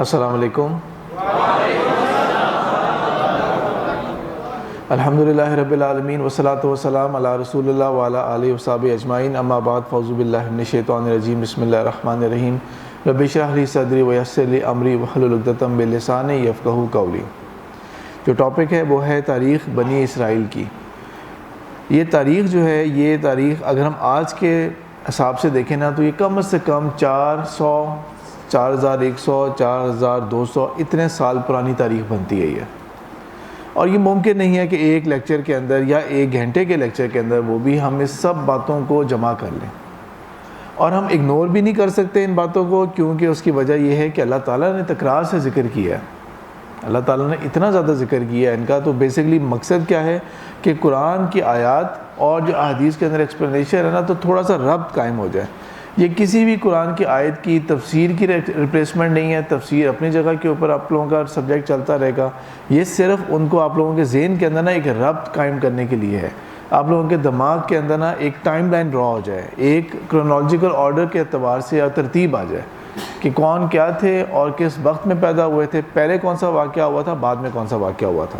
السلام علیکم۔ الحمدللہ رب العالمین والصلاۃ والسلام علی رسول اللہ وعلی آلہ وصحبہ اجمعین، اما بعد، فاعوذ باللہ من الشیطان الرجیم، بسم اللہ الرحمن الرحیم۔ رب اشرح لی صدری ویسر لی امری واحلل عقدۃ من لسانی یفقہوا قولی۔ جو ٹاپک ہے وہ ہے تاریخ بنی اسرائیل کی۔ یہ تاریخ جو ہے، یہ تاریخ اگر ہم آج کے حساب سے دیکھیں نا تو یہ کم از کم 400، 4100، 4200 اتنے سال پرانی تاریخ بنتی ہے اور یہ ممکن نہیں ہے کہ ایک لیکچر کے اندر یا ایک گھنٹے کے لیکچر کے اندر وہ بھی ہم اس سب باتوں کو جمع کر لیں، اور ہم اگنور بھی نہیں کر سکتے ان باتوں کو، کیونکہ اس کی وجہ یہ ہے کہ اللہ تعالیٰ نے تکرار سے ذکر کیا ہے۔ اللہ تعالیٰ نے اتنا زیادہ ذکر کیا ہے ان کا، تو بیسکلی مقصد کیا ہے کہ قرآن کی آیات اور جو احادیث کے اندر ایکسپلینیشن ہے نا، تو تھوڑا سا ربط قائم ہو جائے۔ یہ کسی بھی قرآن کی آیت کی تفسیر کی ریپلیسمنٹ نہیں ہے، تفسیر اپنی جگہ کے اوپر آپ لوگوں کا سبجیکٹ چلتا رہے گا، یہ صرف ان کو آپ لوگوں کے ذہن کے اندر نا ایک ربط قائم کرنے کے لیے ہے، آپ لوگوں کے دماغ کے اندر نا ایک ٹائم لائن ڈرا ہو جائے، ایک کرونالوجیکل آرڈر کے اعتبار سے ترتیب آ جائے کہ کون کیا تھے اور کس وقت میں پیدا ہوئے تھے، پہلے کون سا واقعہ ہوا تھا، بعد میں کون سا واقعہ ہوا تھا۔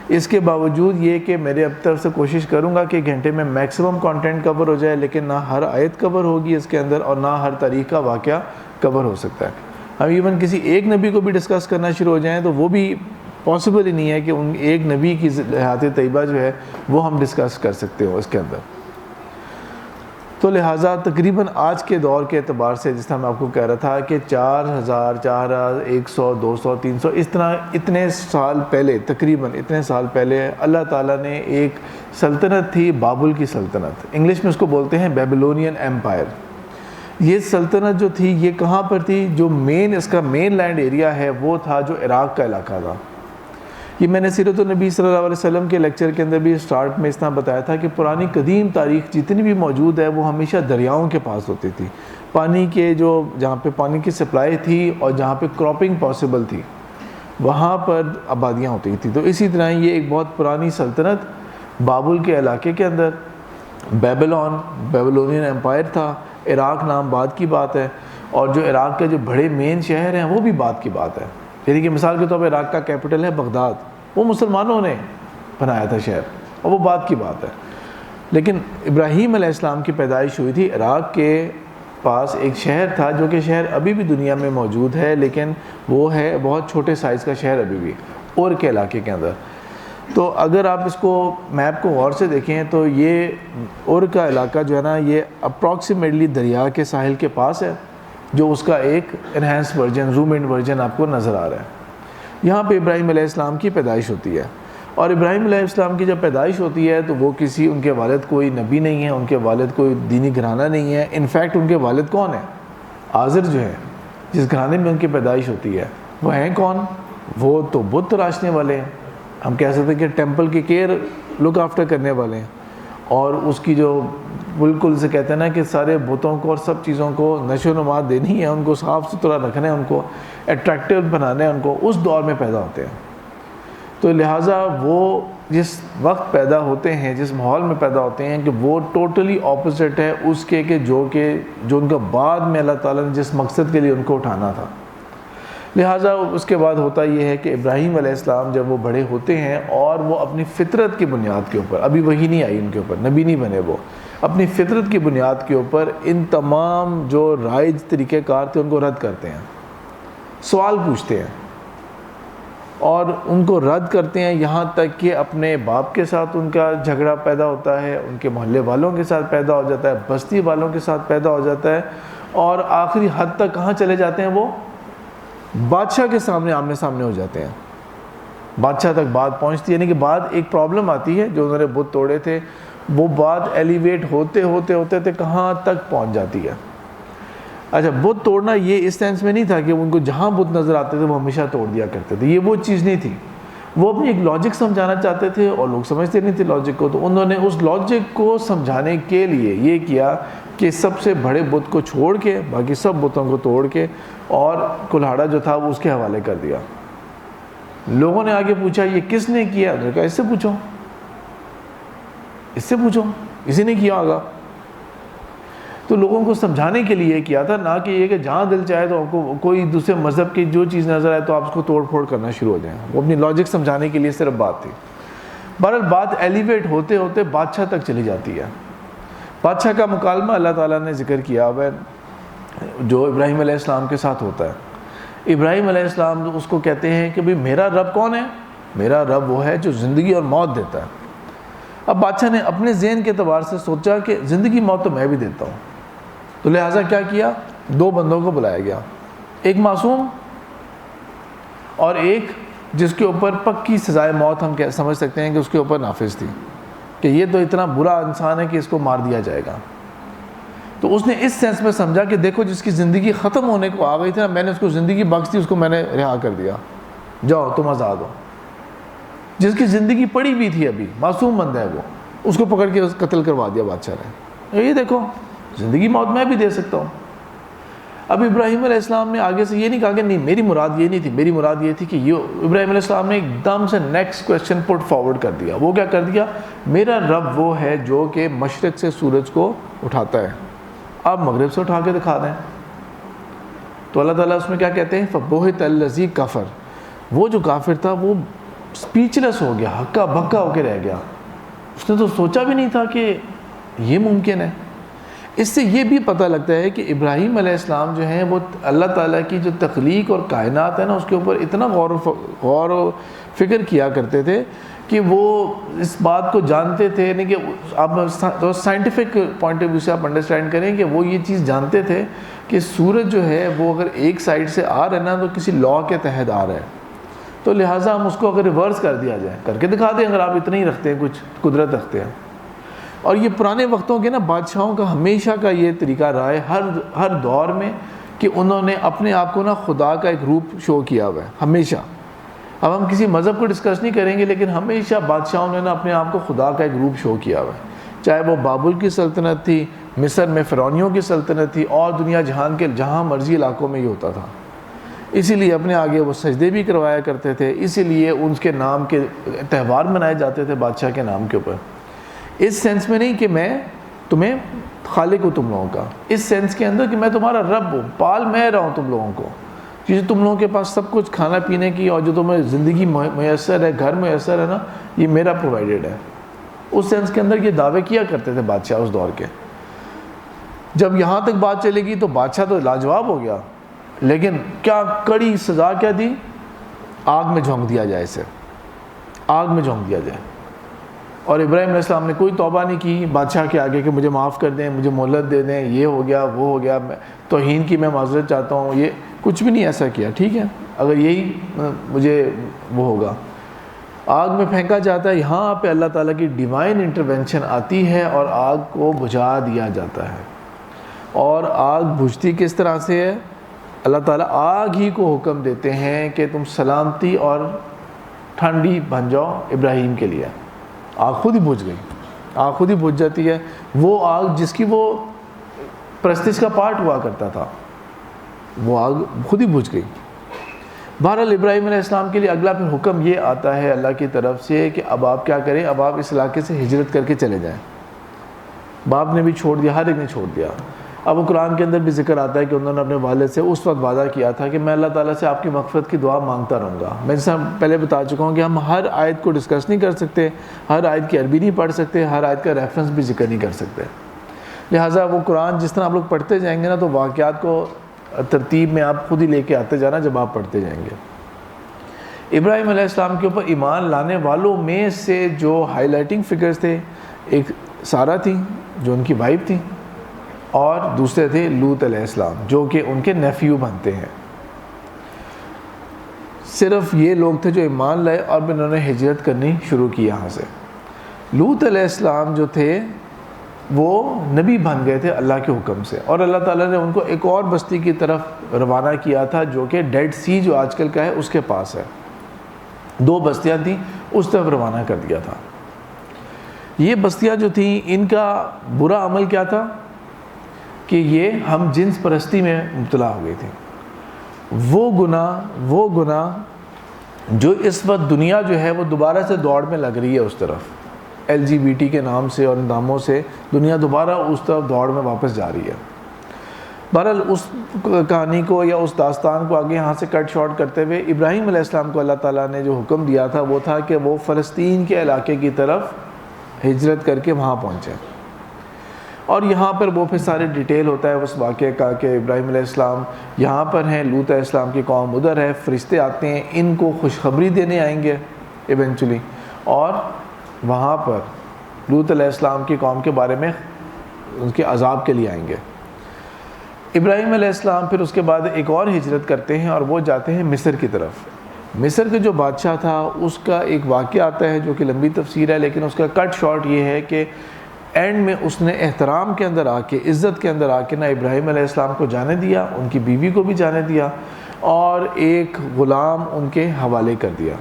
اس کے باوجود یہ کہ میرے اب طرف سے کوشش کروں گا کہ گھنٹے میں میکسیمم کانٹینٹ کور ہو جائے، لیکن نہ ہر آیت کور ہوگی اس کے اندر اور نہ ہر تاریخ کا واقعہ کور ہو سکتا ہے۔ ہم ایون کسی ایک نبی کو بھی ڈسکس کرنا شروع ہو جائیں تو وہ بھی پاسبل ہی نہیں ہے کہ ان ایک نبی کی حیات طیبہ جو ہے وہ ہم ڈسکس کر سکتے ہو اس کے اندر۔ تو لہٰذا تقریباً آج کے دور کے اعتبار سے، جس طرح میں آپ کو کہہ رہا تھا کہ 4000، 4100، 200، 300 اس طرح اتنے سال پہلے، تقریباً اتنے سال پہلے اللہ تعالیٰ نے ایک سلطنت تھی، بابل کی سلطنت، انگلش میں اس کو بولتے ہیں بیبلونین ایمپائر۔ یہ سلطنت جو تھی یہ کہاں پر تھی؟ جو اس کا مین لینڈ ایریا ہے وہ تھا جو عراق کا علاقہ تھا۔ یہ میں نے سیرت النبی صلی اللہ علیہ وسلم کے لیکچر کے اندر بھی سٹارٹ میں اس طرح بتایا تھا کہ پرانی قدیم تاریخ جتنی بھی موجود ہے وہ ہمیشہ دریاؤں کے پاس ہوتی تھی، پانی کے جہاں پہ پانی کی سپلائی تھی اور جہاں پہ کراپنگ پاسبل تھی وہاں پر آبادیاں ہوتی تھیں۔ تو اسی طرح یہ ایک بہت پرانی سلطنت بابل کے علاقے کے اندر بیبلونین ایمپائر تھا۔ عراق نام بعد کی بات ہے، اور جو عراق کے جو بڑے مین شہر ہیں وہ بھی بعد کی بات ہے، یعنی کہ مثال کے طور پر عراق کا کیپٹل ہے بغداد، وہ مسلمانوں نے بنایا تھا شہر، اور وہ بعد کی بات ہے۔ لیکن ابراہیم علیہ السلام کی پیدائش ہوئی تھی عراق کے پاس ایک شہر تھا، جو کہ شہر ابھی بھی دنیا میں موجود ہے، لیکن وہ ہے بہت چھوٹے سائز کا شہر ابھی بھی، اور کے علاقے کے اندر۔ تو اگر آپ اس کو میپ کو غور سے دیکھیں تو یہ اور کا علاقہ جو ہے نا یہ اپروکسیمیٹلی دریا کے ساحل کے پاس ہے، جو اس کا ایک enhance version, zoom in version آپ کو نظر آ رہا ہے۔ یہاں پہ ابراہیم علیہ السلام کی پیدائش ہوتی ہے، اور ابراہیم علیہ السلام کی جب پیدائش ہوتی ہے تو وہ ان کے والد کوئی نبی نہیں ہے، ان کے والد کوئی دینی گھرانہ نہیں ہے۔ انفیکٹ ان کے والد کون ہیں؟ آزر جو ہے، جس گھرانے میں ان کی پیدائش ہوتی ہے، وہ ہیں کون؟ وہ تو بت تراشنے والے ہیں، ہم کہہ سکتے ہیں کہ ٹیمپل کی کیئر لک آفٹر کرنے والے ہیں، اور اس کی جو بالکل سے کہتے ہیں نا کہ سارے بتوں کو اور سب چیزوں کو نشو و نما دینی ہے، ان کو صاف ستھرا رکھنا ہے، ان کو اٹریکٹیو بنانا ہے، ان کو اس دور میں پیدا ہوتے ہیں۔ تو لہٰذا وہ جس وقت پیدا ہوتے ہیں، جس ماحول میں پیدا ہوتے ہیں، کہ وہ ٹوٹلی اپوزٹ ہے اس کے کہ جو ان کا بعد میں اللہ تعالیٰ نے جس مقصد کے لیے ان کو اٹھانا تھا۔ لہٰذا اس کے بعد ہوتا یہ ہے کہ ابراہیم علیہ السلام جب وہ بڑے ہوتے ہیں اور وہ اپنی فطرت کی بنیاد کے اوپر، ابھی وہی نہیں آئی ان کے اوپر، نبی نہیں بنے، وہ اپنی فطرت کی بنیاد کے اوپر ان تمام جو رائج طریقہ کار تھے ان کو رد کرتے ہیں، سوال پوچھتے ہیں اور ان کو رد کرتے ہیں، یہاں تک کہ اپنے باپ کے ساتھ ان کا جھگڑا پیدا ہوتا ہے، ان کے محلے والوں کے ساتھ پیدا ہو جاتا ہے، بستی والوں کے ساتھ پیدا ہو جاتا ہے، اور آخری حد تک کہاں چلے جاتے ہیں؟ وہ بادشاہ کے سامنے آمنے سامنے ہو جاتے ہیں، بادشاہ تک بات پہنچتی ہے، یعنی کہ بعد ایک پرابلم آتی ہے، جو انہوں نے بت توڑے تھے وہ بات ایلیویٹ ہوتے کہاں تک پہنچ جاتی ہے۔ اچھا، بت توڑنا یہ اس سینس میں نہیں تھا کہ ان کو جہاں بت نظر آتے تھے وہ ہمیشہ توڑ دیا کرتے تھے، یہ وہ چیز نہیں تھی، وہ اپنی ایک لاجک سمجھانا چاہتے تھے اور لوگ سمجھتے نہیں تھے لاجک کو، تو انہوں نے اس لاجک کو سمجھانے کے لیے یہ کیا کہ سب سے بڑے بت کو چھوڑ کے باقی سب بتوں کو توڑ کے اور کلہاڑا جو تھا وہ اس کے حوالے کر دیا۔ لوگوں نے آگے پوچھا یہ کس نے کیا؟ انہوں نے کہا اس سے پوچھو، اس سے پوچھو، اسی نے کیا ہوگا۔ تو لوگوں کو سمجھانے کے لیے کیا تھا، نہ کہ یہ کہ جہاں دل چاہے تو آپ کو کوئی دوسرے مذہب کی جو چیز نظر آئے تو آپ اس کو توڑ پھوڑ کرنا شروع ہو جائیں. وہ اپنی لاجک سمجھانے کے لیے صرف بات تھی. بہرحال بات ایلیویٹ ہوتے ہوتے بادشاہ تک چلی جاتی ہے. بادشاہ کا مکالمہ اللہ تعالیٰ نے ذکر کیا ہوا ہے جو ابراہیم علیہ السلام کے ساتھ ہوتا ہے. ابراہیم علیہ السلام اس کو کہتے ہیں کہ بھئی میرا رب کون ہے؟ میرا رب وہ ہے جو زندگی اور موت دیتا ہے. اب بادشاہ نے اپنے ذہن کے اعتبار سے سوچا کہ زندگی موت تو میں بھی دیتا ہوں، تو لہٰذا کیا کیا؟ 2 بندوں کو بلایا گیا، ایک معصوم اور ایک جس کے اوپر پکی سزائے موت ہم سمجھ سکتے ہیں کہ اس کے اوپر نافذ تھی، کہ یہ تو اتنا برا انسان ہے کہ اس کو مار دیا جائے گا. تو اس نے اس سینس میں سمجھا کہ دیکھو جس کی زندگی ختم ہونے کو آ گئی تھی نا، میں نے اس کو زندگی بخش دی، اس کو میں نے رہا کر دیا، جاؤ تم آزاد ہو. جس کی زندگی پڑی ہوئی تھی ابھی، معصوم بندہ ہے وہ، اس کو پکڑ کے قتل کروا دیا بادشاہ نے. یہ دیکھو زندگی موت میں بھی دے سکتا ہوں. اب ابراہیم علیہ السلام نے آگے سے یہ نہیں کہا کہ نہیں میری مراد یہ نہیں تھی، میری مراد یہ تھی کہ یہ. ابراہیم علیہ السلام نے ایک دم سے نیکسٹ کویشچن پٹ فارورڈ کر دیا. وہ کیا کر دیا؟ میرا رب وہ ہے جو کہ مشرق سے سورج کو اٹھاتا ہے، آپ مغرب سے اٹھا کے دکھا دیں. تو اللہ تعالیٰ اس میں کیا کہتے ہیں؟ فَبُہِتَ الَّذِي کَفَرَ. وہ جو کافر تھا وہ سپیچلیس ہو گیا، ہکا بکا ہو کے رہ گیا. اس نے تو سوچا بھی نہیں تھا کہ یہ ممکن ہے. اس سے یہ بھی پتہ لگتا ہے کہ ابراہیم علیہ السلام جو ہیں وہ اللہ تعالیٰ کی جو تخلیق اور کائنات ہے نا اس کے اوپر اتنا غور و فکر کیا کرتے تھے کہ وہ اس بات کو جانتے تھے. یعنی کہ آپ سائنٹیفک پوائنٹ آف ویو سے آپ انڈرسٹینڈ کریں کہ وہ یہ چیز جانتے تھے کہ سورج جو ہے وہ اگر ایک سائڈ سے آ رہا ہے نا تو کسی لا کے تحت آ رہا ہے، تو لہٰذا ہم اس کو اگر ریورس کر دیا جائے، کر کے دکھا دیں اگر آپ اتنا ہی رکھتے ہیں، کچھ قدرت رکھتے ہیں. اور یہ پرانے وقتوں کے نا بادشاہوں کا ہمیشہ کا یہ طریقہ رہا ہے ہر دور میں کہ انہوں نے اپنے آپ کو نا خدا کا ایک روپ شو کیا ہوا ہے ہمیشہ. اب ہم کسی مذہب کو ڈسکس نہیں کریں گے، لیکن ہمیشہ بادشاہوں نے نا اپنے آپ کو خدا کا ایک روپ شو کیا ہوا ہے. چاہے وہ بابل کی سلطنت تھی، مصر میں فرعونیوں کی سلطنت تھی، اور دنیا جہان کے جہاں مرضی علاقوں میں یہ ہوتا تھا. اسی لیے اپنے آگے وہ سجدے بھی کروایا کرتے تھے، اسی لیے ان کے نام کے تہوار منائے جاتے تھے بادشاہ کے نام کے اوپر. اس سینس میں نہیں کہ میں تمہیں خالق ہوں تم لوگوں کا، اس سینس کے اندر کہ میں تمہارا رب ہوں، پال میں رہا ہوں تم لوگوں کو. کیونکہ تم لوگوں کے پاس سب کچھ کھانا پینے کی اور جو تمہیں زندگی میسر ہے، گھر میسر ہے نا، یہ میرا پرووائڈیڈ ہے. اس سینس کے اندر یہ دعوے کیا کرتے تھے بادشاہ اس دور کے. جب یہاں تک بات چلے گی تو بادشاہ تو لاجواب ہو گیا، لیکن کیا کڑی سزا کیا دی؟ آگ میں جھونک دیا جائے، اسے آگ میں جھونک دیا جائے. اور ابراہیم علیہ السلام نے کوئی توبہ نہیں کی بادشاہ کے آگے کہ مجھے معاف کر دیں، مجھے مہلت دے دیں، یہ ہو گیا وہ ہو گیا، توہین کی میں معذرت چاہتا ہوں، یہ کچھ بھی نہیں ایسا کیا. ٹھیک ہے اگر یہی مجھے وہ ہوگا، آگ میں پھینکا جاتا ہے. یہاں پہ اللہ تعالیٰ کی ڈیوائن انٹرونشن آتی ہے اور آگ کو بجھا دیا جاتا ہے. اور آگ بجھتی کس طرح سے ہے؟ اللہ تعالیٰ آگ ہی کو حکم دیتے ہیں کہ تم سلامتی اور ٹھنڈی بن جاؤ ابراہیم کے لیے. آگ خود ہی بجھ گئی، آگ خود ہی بجھ جاتی ہے. وہ آگ جس کی وہ پرستش کا پارٹ ہوا کرتا تھا، وہ آگ خود ہی بجھ گئی. بہرحال ابراہیم علیہ السلام کے لیے اگلا پھر حکم یہ آتا ہے اللہ کی طرف سے کہ اب آپ کیا کریں، اب آپ اس علاقے سے ہجرت کر کے چلے جائیں. باپ نے بھی چھوڑ دیا، ہر ایک نے چھوڑ دیا. اب وہ قرآن کے اندر بھی ذکر آتا ہے کہ انہوں نے اپنے والد سے اس وقت وعدہ کیا تھا کہ میں اللہ تعالیٰ سے آپ کی مغفرت کی دعا مانگتا رہوں گا. میں جیسا پہلے بتا چکا ہوں کہ ہم ہر آیت کو ڈسکس نہیں کر سکتے، ہر آیت کی عربی نہیں پڑھ سکتے، ہر آیت کا ریفرنس بھی ذکر نہیں کر سکتے. لہٰذا وہ قرآن جس طرح آپ لوگ پڑھتے جائیں گے نا تو واقعات کو ترتیب میں آپ خود ہی لے کے آتے جانا جب آپ پڑھتے جائیں گے. ابراہیم علیہ السلام کے اوپر ایمان لانے والوں میں سے جو ہائی لائٹنگ فگرز تھے، ایک سارہ تھیں جو ان کی وائف تھیں، اور دوسرے تھے لوط علیہ السلام جو کہ ان کے نیفیو بنتے ہیں. صرف یہ لوگ تھے جو ایمان لائے اور انہوں نے ہجرت کرنی شروع کی یہاں سے. لوط علیہ السلام جو تھے وہ نبی بن گئے تھے اللہ کے حکم سے، اور اللہ تعالیٰ نے ان کو ایک اور بستی کی طرف روانہ کیا تھا جو کہ ڈیڈ سی جو آج کل کا ہے اس کے پاس ہے. 2 بستیاں تھیں، اس طرف روانہ کر دیا تھا. یہ بستیاں جو تھیں ان کا برا عمل کیا تھا کہ یہ ہم جنس پرستی میں مبتلا ہو گئی تھی. وہ گناہ جو اس وقت دنیا جو ہے وہ دوبارہ سے دوڑ میں لگ رہی ہے اس طرف. LGBT کے نام سے اور ناموں سے دنیا دوبارہ اس طرف دوڑ میں واپس جا رہی ہے۔ بہرحال اس کہانی کو یا اس داستان کو آگے یہاں سے کٹ شارٹ کرتے ہوئے، ابراہیم علیہ السلام کو اللہ تعالیٰ نے جو حکم دیا تھا وہ تھا کہ وہ فلسطین کے علاقے کی طرف ہجرت کر کے وہاں پہنچے، اور یہاں پر وہ پھر سارے ڈیٹیل ہوتا ہے اس واقعے کا کہ ابراہیم علیہ السلام یہاں پر ہیں، لوط علیہ السلام کی قوم ادھر ہے، فرشتے آتے ہیں ان کو خوشخبری دینے آئیں گے ایونچولی، اور وہاں پر لوط علیہ السلام کی قوم کے بارے میں ان کے عذاب کے لیے آئیں گے۔ ابراہیم علیہ السلام پھر اس کے بعد ایک اور ہجرت کرتے ہیں اور وہ جاتے ہیں مصر کی طرف۔ مصر کے جو بادشاہ تھا اس کا ایک واقعہ آتا ہے جو کہ لمبی تفسیر ہے، لیکن اس کا کٹ شارٹ یہ ہے کہ اینڈ میں اس نے احترام کے اندر آ کے، عزت کے اندر آ کے نہ ابراہیم علیہ السلام کو جانے دیا، ان کی بیوی کو بھی جانے دیا، اور ایک غلام ان کے حوالے کر دیا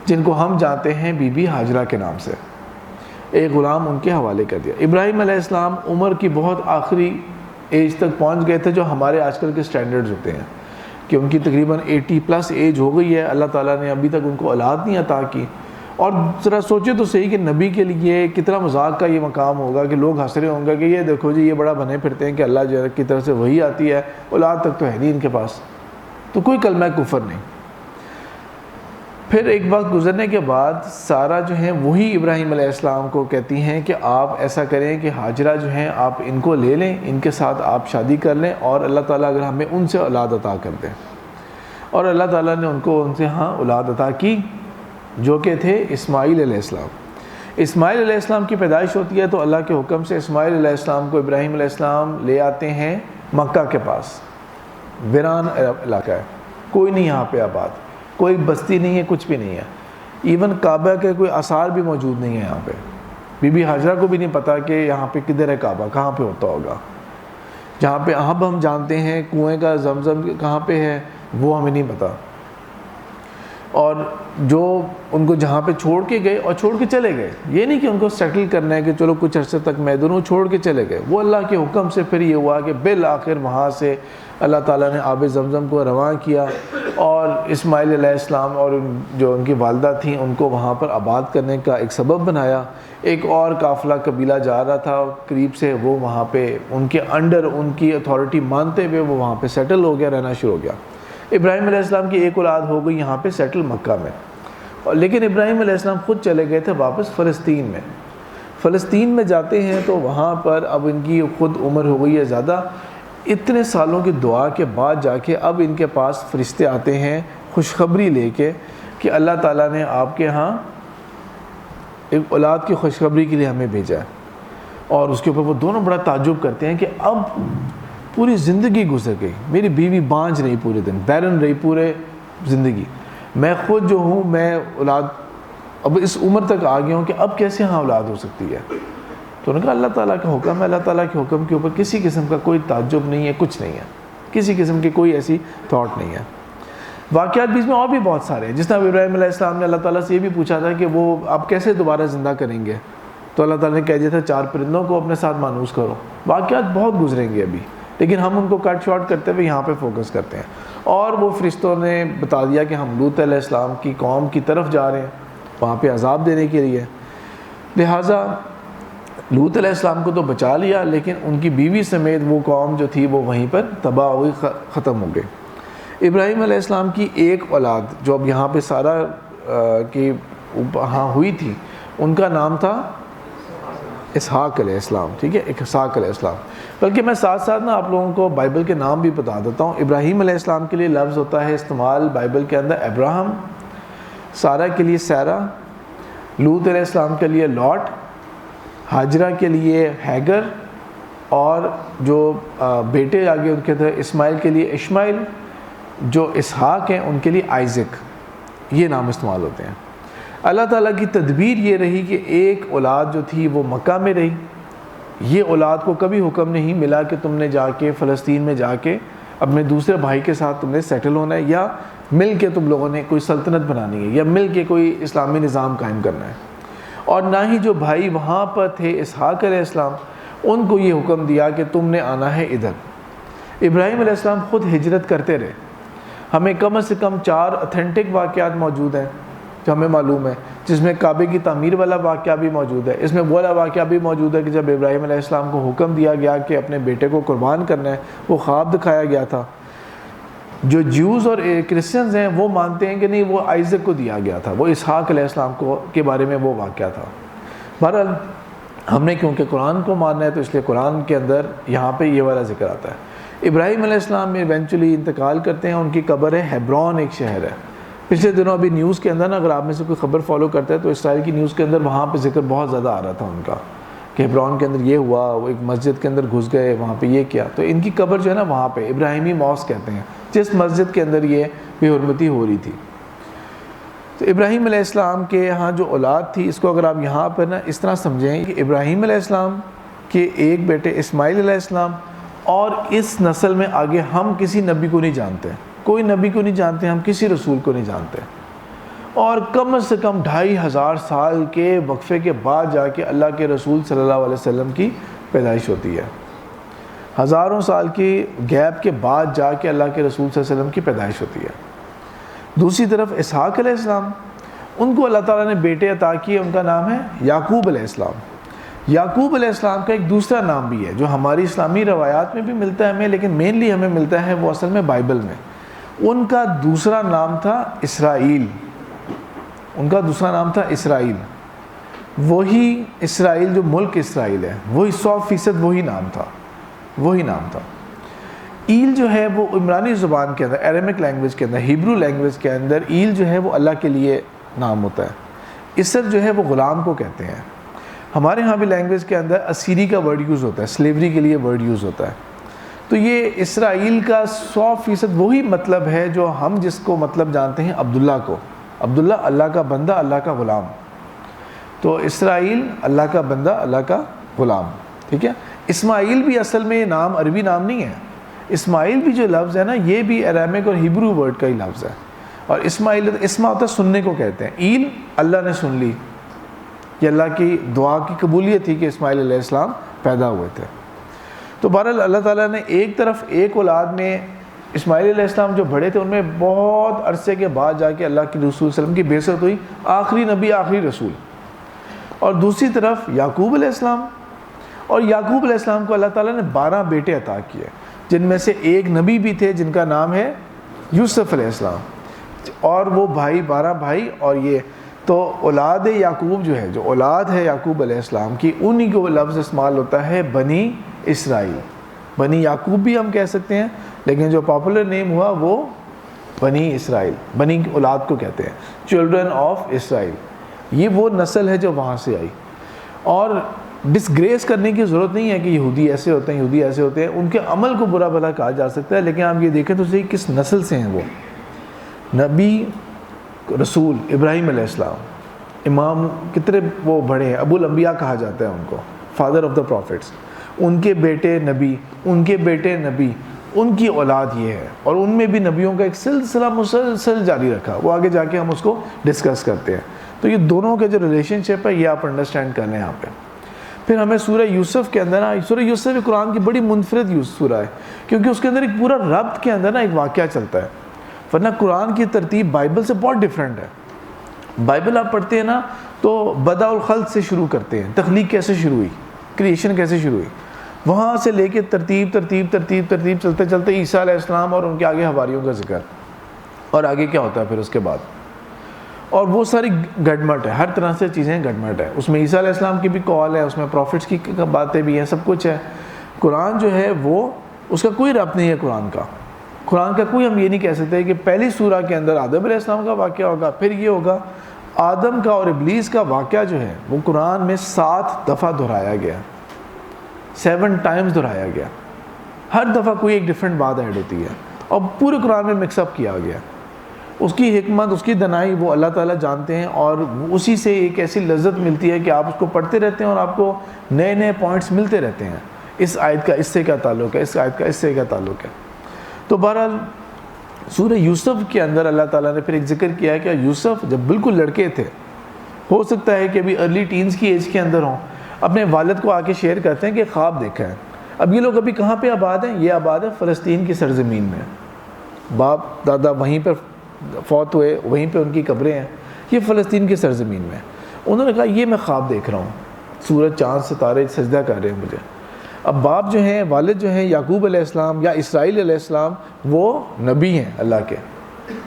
جن کو ہم جانتے ہیں بی بی ہاجرہ کے نام سے۔ ایک غلام ان کے حوالے کر دیا۔ ابراہیم علیہ السلام عمر کی بہت آخری ایج تک پہنچ گئے تھے، جو ہمارے آج کل کے سٹینڈرڈز ہوتے ہیں کہ ان کی تقریباً 80+ ایج ہو گئی ہے، اللہ تعالیٰ نے ابھی تک ان کو اولاد نہیں عطا کی۔ اور ذرا سوچے تو صحیح کہ نبی کے لیے کتنا مذاق کا یہ مقام ہوگا کہ لوگ ہنس رہے ہوں گے کہ یہ دیکھو جی یہ بڑا بنے پھرتے ہیں کہ اللہ کی طرف سے وہی آتی ہے، اولاد تک تو ہے نہیں ان کے پاس، تو کوئی کلمہ کفر نہیں۔ پھر ایک وقت گزرنے کے بعد سارہ جو ہیں وہی ابراہیم علیہ السلام کو کہتی ہیں کہ آپ ایسا کریں کہ ہاجرہ جو ہیں آپ ان کو لے لیں، ان کے ساتھ آپ شادی کر لیں، اور اللہ تعالیٰ اگر ہمیں ان سے اولاد عطا کر دیں۔ اور اللہ تعالیٰ نے ان سے اولاد عطا کی، جو کہ تھے اسماعیل علیہ السلام۔ اسماعیل علیہ السلام کی پیدائش ہوتی ہے تو اللہ کے حکم سے اسماعیل علیہ السلام کو ابراہیم علیہ السلام لے آتے ہیں مکہ کے پاس۔ ویران علاقہ ہے، کوئی نہیں یہاں پہ آباد، کوئی بستی نہیں ہے، کچھ بھی نہیں ہے، ایون کعبہ کے کوئی آثار بھی موجود نہیں ہے یہاں پہ۔ بی بی ہاجرہ کو بھی نہیں پتا کہ یہاں پہ کدھر ہے کعبہ، کہاں پہ ہوتا ہوگا۔ جہاں پہ اب ہم جانتے ہیں کنویں کا زمزم کہاں پہ ہے وہ ہمیں نہیں پتا۔ اور جو ان کو جہاں پہ چھوڑ کے گئے اور چھوڑ کے چلے گئے، یہ نہیں کہ ان کو سیٹل کرنا ہے کہ چلو کچھ عرصے تک میں دونوں چھوڑ کے چلے گئے، وہ اللہ کے حکم سے پھر یہ ہوا کہ بالآخر وہاں سے اللہ تعالیٰ نے آب زمزم کو رواں کیا، اور اسماعیل علیہ السلام اور جو ان کی والدہ تھیں ان کو وہاں پر آباد کرنے کا ایک سبب بنایا۔ ایک اور قافلہ قبیلہ جا رہا تھا قریب سے، وہ وہاں پہ ان کے انڈر ان کی اتھارٹی مانتے ہوئے وہ وہاں پہ سیٹل ہو گیا، رہنا شروع ہو گیا۔ ابراہیم علیہ السلام کی ایک اولاد ہو گئی یہاں پہ سیٹل مکہ میں، لیکن ابراہیم علیہ السلام خود چلے گئے تھے واپس فلسطین میں۔ فلسطین میں جاتے ہیں تو وہاں پر اب ان کی خود عمر ہو گئی ہے زیادہ، اتنے سالوں کی دعا کے بعد جا کے اب ان کے پاس فرشتے آتے ہیں خوشخبری لے کے کہ اللہ تعالیٰ نے آپ کے ہاں ایک اولاد کی خوشخبری کے لیے ہمیں بھیجا ہے۔ اور اس کے اوپر وہ دونوں بڑا تعجب کرتے ہیں کہ اب پوری زندگی گزر گئی، میری بیوی بانجھ رہی، پورے دن بیرن رہی پورے زندگی، میں خود جو ہوں میں اولاد اب اس عمر تک آ گیا ہوں کہ اب کیسے ہاں اولاد ہو سکتی ہے۔ تو انہوں نے کہا اللہ تعالیٰ کا حکم ہے، اللہ تعالیٰ کے حکم کے اوپر کسی قسم کا کوئی تعجب نہیں ہے، کچھ نہیں ہے، کسی قسم کی کوئی ایسی تھاٹ نہیں ہے۔ واقعات بھی اس میں اور بھی بہت سارے ہیں، جس طرح ابراہیم علیہ السلام نے اللہ تعالیٰ سے یہ بھی پوچھا تھا کہ وہ آپ کیسے دوبارہ زندہ کریں گے، تو اللہ تعالیٰ نے کہہ دیا تھا 4 پرندوں کو اپنے ساتھ مانوس کرو۔ واقعات بہت گزریں گے ابھی، لیکن ہم ان کو کٹ شارٹ کرتے ہوئے یہاں پہ فوکس کرتے ہیں۔ اور وہ فرشتوں نے بتا دیا کہ ہم لوط علیہ السلام کی قوم کی طرف جا رہے ہیں، وہاں پہ عذاب دینے کے لیے، لہٰذا لوط علیہ السلام کو تو بچا لیا، لیکن ان کی بیوی سمیت وہ قوم جو تھی وہ وہیں پر تباہ ہوئی، ختم ہو گئی۔ ابراہیم علیہ السلام کی ایک اولاد جو اب یہاں پہ سارہ کی ہاں ہوئی تھی، ان کا نام تھا اسحاق علیہ السلام، ٹھیک ہے، اسحاق علیہ السلام۔ بلکہ میں ساتھ ساتھ نا آپ لوگوں کو بائبل کے نام بھی بتا دیتا ہوں۔ ابراہیم علیہ السلام کے لیے لفظ ہوتا ہے استعمال بائبل کے اندر ابراہم، سارہ کے لیے سیرا، لوط علیہ السلام کے لیے لاٹ، ہاجرہ کے لیے ہیگر، اور جو بیٹے آگے ان کے تھے اسماعیل کے لیے اشمائیل، جو اسحاق ہیں ان کے لیے آئزک، یہ نام استعمال ہوتے ہیں۔ اللہ تعالیٰ کی تدبیر یہ رہی کہ ایک اولاد جو تھی وہ مکہ میں رہی، یہ اولاد کو کبھی حکم نہیں ملا کہ تم نے جا کے فلسطین میں جا کے اپنے دوسرے بھائی کے ساتھ تم نے سیٹل ہونا ہے، یا مل کے تم لوگوں نے کوئی سلطنت بنانی ہے، یا مل کے کوئی اسلامی نظام قائم کرنا ہے۔ اور نہ ہی جو بھائی وہاں پر تھے اسحاق علیہ السلام، ان کو یہ حکم دیا کہ تم نے آنا ہے ادھر۔ ابراہیم علیہ السلام خود ہجرت کرتے رہے۔ ہمیں کم از کم 4 اتھینٹک واقعات موجود ہیں جو ہمیں معلوم ہے۔ جس میں کعبے کی تعمیر والا واقعہ بھی موجود ہے. اس میں وہ والا واقعہ بھی موجود ہے کہ جب ابراہیم علیہ السلام کو حکم دیا گیا کہ اپنے بیٹے کو قربان کرنا ہے, وہ خواب دکھایا گیا تھا. جو جیوز اور کرسچنز ہیں وہ مانتے ہیں کہ نہیں, وہ آئزک کو دیا گیا تھا, وہ اسحاق علیہ السلام کو کے بارے میں وہ واقعہ تھا. بہرحال ہم نے کیونکہ قرآن کو ماننا ہے تو اس لیے قرآن کے اندر یہاں پہ یہ والا ذکر آتا ہے. ابراہیم علیہ السلام میں ایونچولی انتقال کرتے ہیں, ان کی قبر ہے ہیبرون, ایک شہر ہے. پچھلے دنوں ابھی نیوز کے اندر نا, اگر آپ میں سے کوئی خبر فالو کرتا ہے تو اسرائیل کی نیوز کے اندر وہاں پہ ذکر بہت زیادہ آ رہا تھا ان کا کہ ہیبرون کے اندر یہ ہوا, وہ ایک مسجد کے اندر گھس گئے, وہاں پہ یہ کیا. تو ان کی قبر جو ہے نا وہاں پہ ابراہیمی موس کہتے ہیں, جس مسجد کے اندر یہ بے حرمتی ہو رہی تھی. تو ابراہیم علیہ السلام کے ہاں جو اولاد تھی, اس کو اگر آپ یہاں پر نا اس طرح سمجھیں کہ ابراہیم علیہ السلام کے ایک بیٹے اسماعیل علیہ السلام, اور اس نسل میں آگے ہم کسی نبی کو نہیں جانتے, کوئی نبی کو نہیں جانتے, ہم کسی رسول کو نہیں جانتے. اور کم سے کم 2500 سال کے وقفے کے بعد جا کے اللہ کے رسول صلی اللہ علیہ وسلم کی پیدائش ہوتی ہے. ہزاروں سال کی گیپ کے بعد جا کے اللہ کے رسول صلی اللہ علیہ وسلم کی پیدائش ہوتی ہے. دوسری طرف اسحاق علیہ السلام, ان کو اللہ تعالیٰ نے بیٹے عطا کیے, ان کا نام ہے یعقوب علیہ السلام. یعقوب علیہ السلام کا ایک دوسرا نام بھی ہے جو ہماری اسلامی روایات میں بھی ملتا ہے ہمیں, لیکن مینلی ہمیں ملتا ہے وہ اصل میں بائبل میں. ان کا دوسرا نام تھا اسرائیل, ان کا دوسرا نام تھا اسرائیل. وہی اسرائیل جو ملک اسرائیل ہے, وہی 100% وہی نام تھا, وہی نام تھا. ایل جو ہے وہ عمرانی زبان کے اندر, ایرامک لینگویج کے اندر, ہیبرو لینگویج کے اندر ایل جو ہے وہ اللہ کے لیے نام ہوتا ہے. اسر جو ہے وہ غلام کو کہتے ہیں. ہمارے ہاں بھی لینگویج کے اندر اسیری کا ورڈ یوز ہوتا ہے, سلیوری کے لیے ورڈ یوز ہوتا ہے. تو یہ اسرائیل کا 100% وہی مطلب ہے جو ہم جس کو مطلب جانتے ہیں عبداللہ کو. عبداللہ اللہ کا بندہ, اللہ کا غلام. تو اسرائیل اللہ کا بندہ, اللہ کا غلام. ٹھیک ہے. اسماعیل بھی اصل میں یہ نام عربی نام نہیں ہے. اسماعیل بھی جو لفظ ہے نا, یہ بھی ایرامک اور ہیبرو ورڈ کا ہی لفظ ہے. اور اسماعیل اسما ہوتا ہے سننے کو کہتے ہیں. ایل اللہ نے سن لی, یہ اللہ کی دعا کی قبولیت تھی کہ اسماعیل علیہ السلام پیدا ہوئے تھے. تو بہرحال اللہ تعالیٰ نے ایک طرف ایک اولاد میں اسماعیل علیہ السلام جو بڑے تھے ان میں بہت عرصے کے بعد جا کے اللہ کے رسول صلی اللہ علیہ وسلم کی بعثت ہوئی, آخری نبی آخری رسول. اور دوسری طرف یعقوب علیہ السلام, اور یعقوب علیہ السلام کو اللہ تعالیٰ نے 12 بیٹے عطا کیے, جن میں سے ایک نبی بھی تھے جن کا نام ہے یوسف علیہ السلام. اور وہ بھائی 12 بھائی, اور یہ تو اولاد یعقوب جو ہے, جو اولاد ہے یعقوب علیہ السلام کی, انہی کو لفظ استعمال ہوتا ہے بنی اسرائیل. بنی یعقوب بھی ہم کہہ سکتے ہیں, لیکن جو پاپولر نیم ہوا وہ بنی اسرائیل, بنی اولاد کو کہتے ہیں, چلڈرن آف اسرائیل. یہ وہ نسل ہے جو وہاں سے آئی. اور ڈسگریس کرنے کی ضرورت نہیں ہے کہ یہودی ایسے ہوتے ہیں, یہودی ایسے ہوتے ہیں, ان کے عمل کو برا بھلا کہا جا سکتا ہے, لیکن آپ یہ دیکھیں تو صحیح کس نسل سے ہیں وہ. نبی رسول ابراہیم علیہ السلام, امام کتنے وہ بڑے ہیں, ابو الانبیاء کہا جاتا ہے ان کو, فادر آف دا پروفٹس. ان کے بیٹے نبی, ان کے بیٹے نبی, ان کی اولاد یہ ہے, اور ان میں بھی نبیوں کا ایک سلسلہ مسلسل جاری رکھا. وہ آگے جا کے ہم اس کو ڈسکس کرتے ہیں. تو یہ دونوں کے جو ریلیشن شپ ہے یہ آپ انڈرسٹینڈ کر لیں یہاں پہ. پھر ہمیں سورہ یوسف کے اندر نا, سورہ یوسف قرآن کی بڑی منفرد سورہ ہے, کیونکہ اس کے اندر ایک پورا ربط کے اندر نا ایک واقعہ چلتا ہے. ورنہ قرآن کی ترتیب بائبل سے بہت ڈیفرنٹ ہے. بائبل آپ پڑھتے ہیں نا تو بداء الخلق سے شروع کرتے ہیں, تخلیق کیسے شروع ہوئی, کریشن کیسے شروع ہوئی, وہاں سے لے کے ترتیب ترتیب ترتیب ترتیب چلتے چلتے عیسیٰ علیہ السلام اور ان کے آگے حواریوں کا ذکر, اور آگے کیا ہوتا ہے پھر اس کے بعد. اور وہ ساری گڈمٹ ہے, ہر طرح سے چیزیں گڈمٹ ہے. اس میں عیسیٰ علیہ السلام کی بھی کال ہے, اس میں پروفٹس کی باتیں بھی ہیں, سب کچھ ہے. قرآن جو ہے وہ, اس کا کوئی ربط نہیں ہے قرآن کا. قرآن کا کوئی, ہم یہ نہیں کہہ سکتے کہ پہلی سورہ کے اندر آدم علیہ السلام کا واقعہ ہوگا, پھر یہ ہوگا. آدم کا اور ابلیس کا واقعہ جو ہے وہ قرآن میں 7 دفعہ دہرایا گیا, 7 ٹائمز دہرایا گیا. ہر دفعہ کوئی ایک ڈیفرنٹ بات ایڈ ہوتی ہے, اور پورے قرآن میں مکس اپ کیا گیا. اس کی حکمت, اس کی دنائی وہ اللہ تعالیٰ جانتے ہیں, اور اسی سے ایک ایسی لذت ملتی ہے کہ آپ اس کو پڑھتے رہتے ہیں اور آپ کو نئے نئے پوائنٹس ملتے رہتے ہیں. اس آیت کا اس سے کیا تعلق ہے, اس آیت کا اس سے کیا تعلق ہے. تو بہرحال سورہ یوسف کے اندر اللہ تعالیٰ نے پھر ایک ذکر کیا ہے کہ یوسف جب بالکل لڑکے تھے, ہو سکتا ہے کہ ابھی ارلی ٹینز کی ایج کے اندر ہوں, اپنے والد کو آ کے شیئر کرتے ہیں کہ خواب دیکھا ہے. اب یہ لوگ ابھی کہاں پہ آباد ہیں, یہ آباد ہے فلسطین کی سرزمین میں. باپ دادا وہیں پر فوت ہوئے, وہیں پہ ان کی قبریں ہیں. یہ فلسطین کی سرزمین میں. انہوں نے کہا یہ میں خواب دیکھ رہا ہوں, سورج چاند ستارے سجدہ کر رہے ہیں مجھے. اب باپ جو ہیں, والد جو ہیں یعقوب علیہ السلام یا اسرائیل علیہ السلام, وہ نبی ہیں اللہ کے,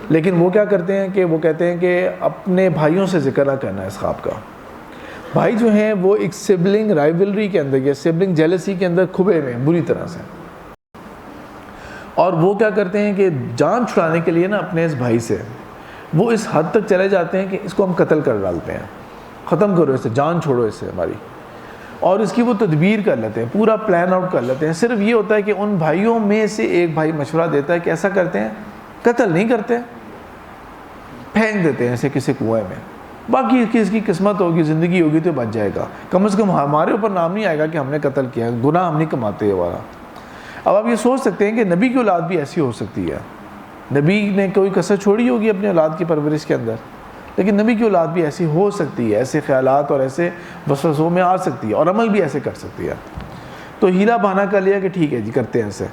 لیکن وہ کیا کرتے ہیں کہ وہ کہتے ہیں کہ اپنے بھائیوں سے ذکر نہ کرنا ہے اس خواب کا. بھائی جو ہیں وہ ایک سبلنگ رائیولری کے اندر یا سبلنگ جیلسی کے اندر کھبے ہوئے ہیں بری طرح سے, اور وہ کیا کرتے ہیں کہ جان چھڑانے کے لیے نا اپنے اس بھائی سے وہ اس حد تک چلے جاتے ہیں کہ اس کو ہم قتل کر ڈالتے ہیں, ختم کرو اس سے, جان چھوڑو اس سے ہماری, اور اس کی وہ تدبیر کر لیتے ہیں, پورا پلان آؤٹ کر لیتے ہیں. صرف یہ ہوتا ہے کہ ان بھائیوں میں سے ایک بھائی مشورہ دیتا ہے کہ ایسا کرتے ہیں, قتل نہیں کرتے, پھینک دیتے ہیں اسے کسی کنویں میں, باقی اس کی قسمت ہوگی, زندگی ہوگی تو بچ جائے گا, کم از کم ہمارے اوپر نام نہیں آئے گا کہ ہم نے قتل کیا, گناہ ہم نہیں کماتے ہمارا. اب آپ یہ سوچ سکتے ہیں کہ نبی کی اولاد بھی ایسی ہو سکتی ہے, نبی نے کوئی کسر چھوڑی ہوگی اپنی اولاد کی پرورش کے اندر, لیکن نبی کی اولاد بھی ایسی ہو سکتی ہے, ایسے خیالات اور ایسے وسوسوں میں آ سکتی ہے, اور عمل بھی ایسے کر سکتی ہے. تو ہیلا بہانہ کر لیا کہ ٹھیک ہے جی کرتے ہیں ایسے.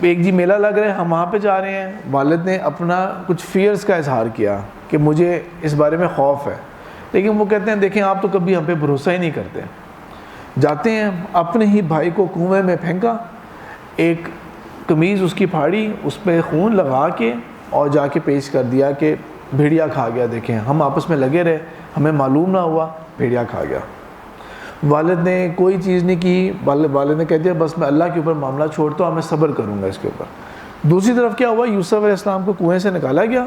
ایک جی میلہ لگ رہا ہے, ہم وہاں پہ جا رہے ہیں, والد نے اپنا کچھ فیئرز کا اظہار کیا کہ مجھے اس بارے میں خوف ہے, لیکن وہ کہتے ہیں دیکھیں آپ تو کبھی ہم پہ بھروسہ ہی نہیں کرتے. جاتے ہیں, اپنے ہی بھائی کو کنویں میں پھینکا, ایک قمیض اس کی پھاڑی, اس پہ خون لگا کے اور جا کے پیش کر دیا کہ بھیڑیا کھا گیا, دیکھیں ہم آپس میں لگے رہے, ہمیں معلوم نہ ہوا, بھیڑیا کھا گیا. والد نے کوئی چیز نہیں کی, والد نے کہہ دیا بس میں اللہ کے اوپر معاملہ چھوڑتا ہوں, میں صبر کروں گا اس کے اوپر. دوسری طرف کیا ہوا, یوسف علیہ السلام کو کنویں سے نکالا گیا.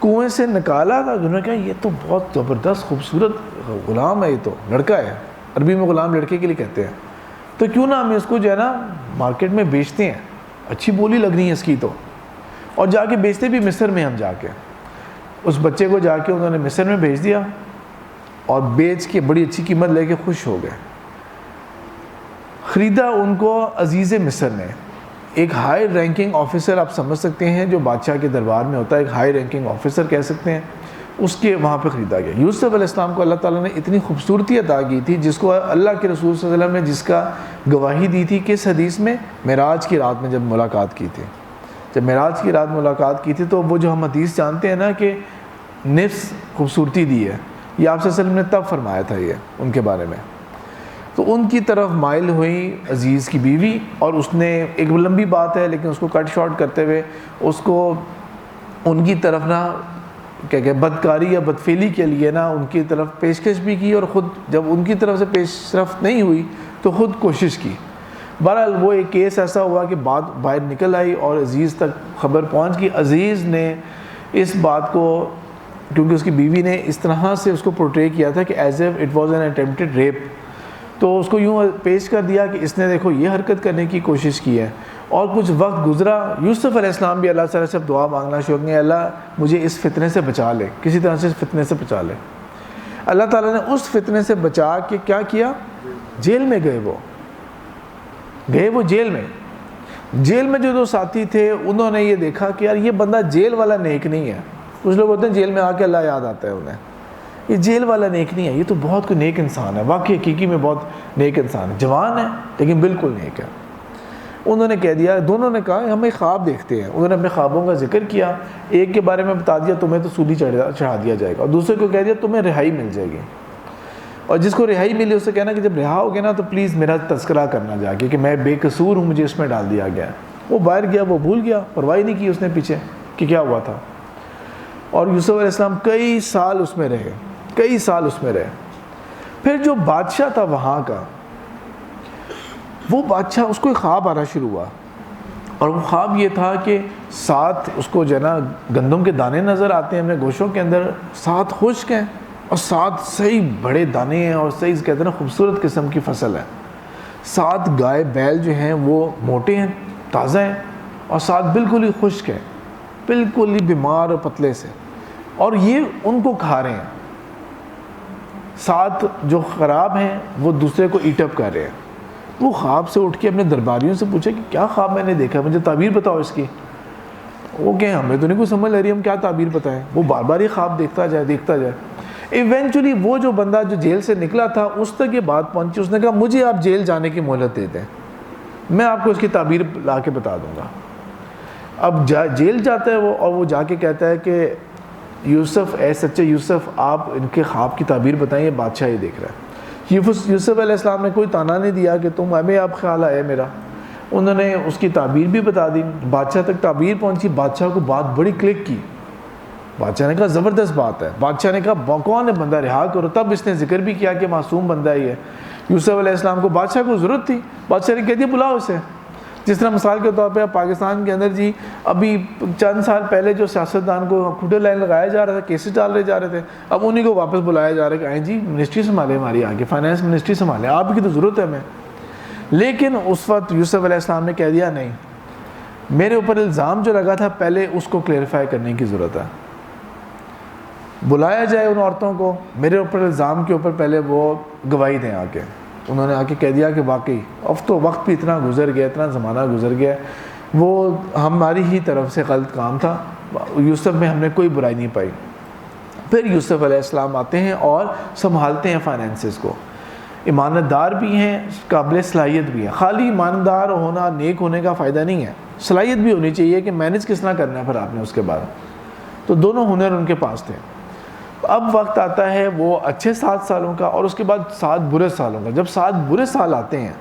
کنویں سے نکالا تھا, انہوں نے کہا یہ تو بہت زبردست خوبصورت غلام ہے, یہ تو لڑکا ہے, عربی میں غلام لڑکے کے لیے کہتے ہیں, تو کیوں نہ ہم اس کو جو ہے نا مارکیٹ میں بیچتے ہیں, اچھی بولی لگ رہی ہے اس کی تو, اور جا کے بیچتے بھی مصر میں. ہم جا کے اس بچے کو جا کے انہوں نے مصر میں بھیج دیا, اور بیچ کے بڑی اچھی قیمت لے کے خوش ہو گئے. خریدا ان کو عزیز مصر نے, ایک ہائی رینکنگ آفیسر, آپ سمجھ سکتے ہیں جو بادشاہ کے دربار میں ہوتا ہے, ایک ہائی رینکنگ آفیسر کہہ سکتے ہیں, اس کے وہاں پہ خریدا گیا. یوسف علیہ السلام کو اللہ تعالیٰ نے اتنی خوبصورتی عطا کی تھی, جس کو اللہ کے رسول صلی اللہ علیہ وسلم نے جس کا گواہی دی تھی, کس حدیث میں, معراج کی رات میں جب ملاقات کی تھی. جب معراج کی رات ملاقات کی تھی تو وہ جو ہم حدیث جانتے ہیں نا کہ نفس خوبصورتی دی ہے, یہ آپ صلی اللہ علیہ وسلم نے تب فرمایا تھا یہ ان کے بارے میں. تو ان کی طرف مائل ہوئی عزیز کی بیوی, اور اس نے, ایک لمبی بات ہے لیکن اس کو کٹ شارٹ کرتے ہوئے, اس کو ان کی طرف نا کیا کہ بدکاری یا بدفعلی کے لیے نا ان کی طرف پیشکش بھی کی, اور خود جب ان کی طرف سے پیش رفت نہیں ہوئی تو خود کوشش کی. بہرحال وہ ایک کیس ایسا ہوا کہ بات باہر نکل آئی اور عزیز تک خبر پہنچ گئی. عزیز نے اس بات کو, کیونکہ اس کی بیوی نے اس طرح سے اس کو پورٹری کیا تھا کہ as if it was an attempted rape, تو اس کو یوں پیش کر دیا کہ اس نے دیکھو یہ حرکت کرنے کی کوشش کی ہے. اور کچھ وقت گزرا, یوسف علیہ السلام بھی اللہ تعالیٰ سے دعا مانگنا شروع کیا, اللہ مجھے اس فتنے سے بچا لے, کسی طرح سے اس فتنے سے بچا لے. اللہ تعالیٰ نے اس فتنے سے بچا کے کیا کیا, جیل میں گئے وہ جیل میں. جیل میں جو دو ساتھی تھے انہوں نے یہ دیکھا کہ یار یہ بندہ جیل والا نیک نہیں ہے. کچھ لوگ ہوتے ہیں جیل میں آ کے اللہ یاد آتا ہے انہیں, یہ جیل والا نیک نہیں ہے, یہ تو بہت کوئی نیک انسان ہے, واقعی حقیقی میں بہت نیک انسان ہے, جوان ہے لیکن بالکل نیک ہے. انہوں نے کہہ دیا, دونوں نے کہا ہم ایک خواب دیکھتے ہیں. انہوں نے اپنے خوابوں کا ذکر کیا, ایک کے بارے میں بتا دیا تمہیں تو سولی چڑھا دیا جائے گا, اور دوسرے کو کہہ دیا تمہیں رہائی مل جائے گی, اور جس کو رہائی ملی اسے کہنا کہ جب رہا ہو گیا نا تو پلیز میرا تذکرہ کرنا جا کے کہ میں بے قصور ہوں, مجھے اس میں ڈال دیا گیا. وہ باہر گیا, وہ بھول گیا, پرواہ نہیں کی اس نے پیچھے کہ کیا ہوا تھا. اور یوسف علیہ السلام کئی سال اس میں رہے. پھر جو بادشاہ تھا وہاں کا, وہ بادشاہ, اس کو ایک خواب آنا شروع ہوا, اور وہ خواب یہ تھا کہ 7 اس کو جو ہے نا گندم کے دانے نظر آتے ہیں اپنے گوشوں کے اندر, 7 خشک ہیں اور 7 صحیح بڑے دانے ہیں, اور صحیح کہتے ہیں نا خوبصورت قسم کی فصل ہے. 7 گائے بیل جو ہیں وہ موٹے ہیں, تازہ ہیں, اور 7 بالکل ہی خشک ہیں, بالکل ہی بیمار اور پتلے سے, اور یہ ان کو کھا رہے ہیں. 7 جو خراب ہیں وہ دوسرے کو ایٹ اپ کر رہے ہیں. وہ خواب سے اٹھ کے اپنے درباریوں سے پوچھا کہ کیا خواب میں نے دیکھا, مجھے تعبیر بتاؤ اس کی. وہ کہیں ہمیں تو نہیں کوئی سمجھ لے رہی, ہم کیا تعبیر بتائیں. وہ بار بار یہ خواب دیکھتا جائے. ایونچولی وہ جو بندہ جو جیل سے نکلا تھا اس تک یہ بات پہنچی, اس نے کہا مجھے آپ جیل جانے کی مہلت دے دیں, میں آپ کو اس کی تعبیر لا کے بتا دوں گا. اب جیل جاتا ہے وہ, اور وہ جا کے کہتا ہے کہ یوسف اے سچے یوسف آپ ان کے خواب کی تعبیر بتائیں, یہ بادشاہ ہی دیکھ رہا ہے. یوسف علیہ السلام نے کوئی تانا نہیں دیا کہ تم ہمیں اب خیال آیا میرا, انہوں نے اس کی تعبیر بھی بتا دی, بادشاہ تک تعبیر پہنچی, بادشاہ کو بات بڑی کلک کی. بادشاہ نے کہا زبردست بات ہے, بادشاہ نے کہا کون ہے بندہ, رہا کرو. تب اس نے ذکر بھی کیا کہ معصوم بندہ ہی ہے. یوسف علیہ السلام کو بادشاہ کو ضرورت تھی, بادشاہ نے کہہ دیا بلاؤ اسے. جس طرح مثال کے طور پہ پاکستان کے اندر جی ابھی چند سال پہلے جو سیاستدان کو کھٹے لائن لگایا جا رہا تھا, کیسز ڈال رہے جا رہے تھے, اب انہیں کو واپس بلایا جا رہا ہے کہ آئیں جی منسٹری سنبھالے, ہماری آگے فائنانس منسٹری سنبھالیں, آپ کی تو ضرورت ہے ہمیں. لیکن اس وقت یوسف علیہ السلام نے کہہ دیا نہیں, میرے اوپر الزام جو لگا تھا پہلے اس کو کلیئرفائی کرنے کی ضرورت ہے, بلایا جائے ان عورتوں کو, میرے اوپر الزام کے اوپر پہلے وہ گواہی دیں آ کے. انہوں نے آ کے کہہ دیا کہ واقعی اب تو وقت بھی اتنا گزر گیا, اتنا زمانہ گزر گیا, وہ ہماری ہی طرف سے غلط کام تھا, یوسف میں ہم نے کوئی برائی نہیں پائی. پھر یوسف علیہ السلام آتے ہیں اور سنبھالتے ہیں فائنینسز کو, ایماندار بھی ہیں, قابل صلاحیت بھی ہیں. خالی ایماندار ہونا نیک ہونے کا فائدہ نہیں ہے, صلاحیت بھی ہونی چاہیے کہ مینیج کس طرح کرنا ہے پھر آپ نے اس کے بعد. تو دونوں ہنر ان کے پاس تھے. اب وقت آتا ہے وہ اچھے 7 سالوں کا اور اس کے بعد 7 برے سالوں کا. جب 7 برے سال آتے ہیں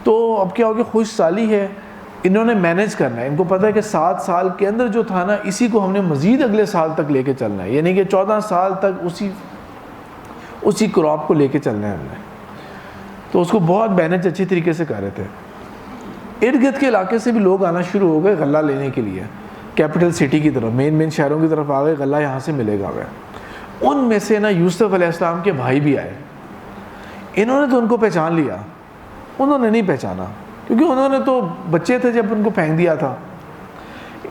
تو اب کیا ہوگا, خوش سالی ہے, انہوں نے مینیج کرنا ہے. ان کو پتہ ہے کہ 7 سال کے اندر جو تھا نا اسی کو ہم نے مزید اگلے سال تک لے کے چلنا ہے, یعنی کہ 14 سال تک اسی کراپ کو لے کے چلنا ہے ہم نے. تو اس کو بہت مینیج اچھی طریقے سے کر رہے تھے. ارد گرد کے علاقے سے بھی لوگ آنا شروع ہو گئے غلہ لینے کے لیے, کیپٹل سٹی کی طرف, مین شہروں کی طرف آ گئے, غلہ یہاں سے ملے گا. ان میں سے نا یوسف علیہ السلام کے بھائی بھی آئے. انہوں نے تو ان کو پہچان لیا, انہوں نے نہیں پہچانا کیونکہ انہوں نے تو بچے تھے جب ان کو پھینک دیا تھا.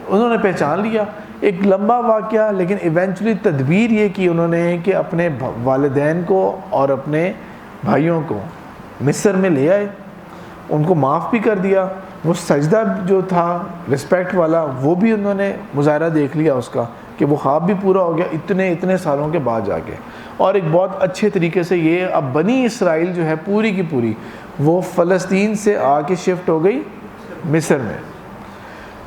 انہوں نے پہچان لیا, ایک لمبا واقعہ, لیکن ایونچولی تدبیر یہ کی انہوں نے کہ اپنے والدین کو اور اپنے بھائیوں کو مصر میں لے آئے, ان کو معاف بھی کر دیا. وہ سجدہ جو تھا رسپیکٹ والا وہ بھی انہوں نے مظاہرہ دیکھ لیا اس کا کہ وہ خواب بھی پورا ہو گیا اتنے سالوں کے بعد جا کے. اور ایک بہت اچھے طریقے سے یہ اب بنی اسرائیل جو ہے پوری کی پوری وہ فلسطین سے آ کے شفٹ ہو گئی مصر میں.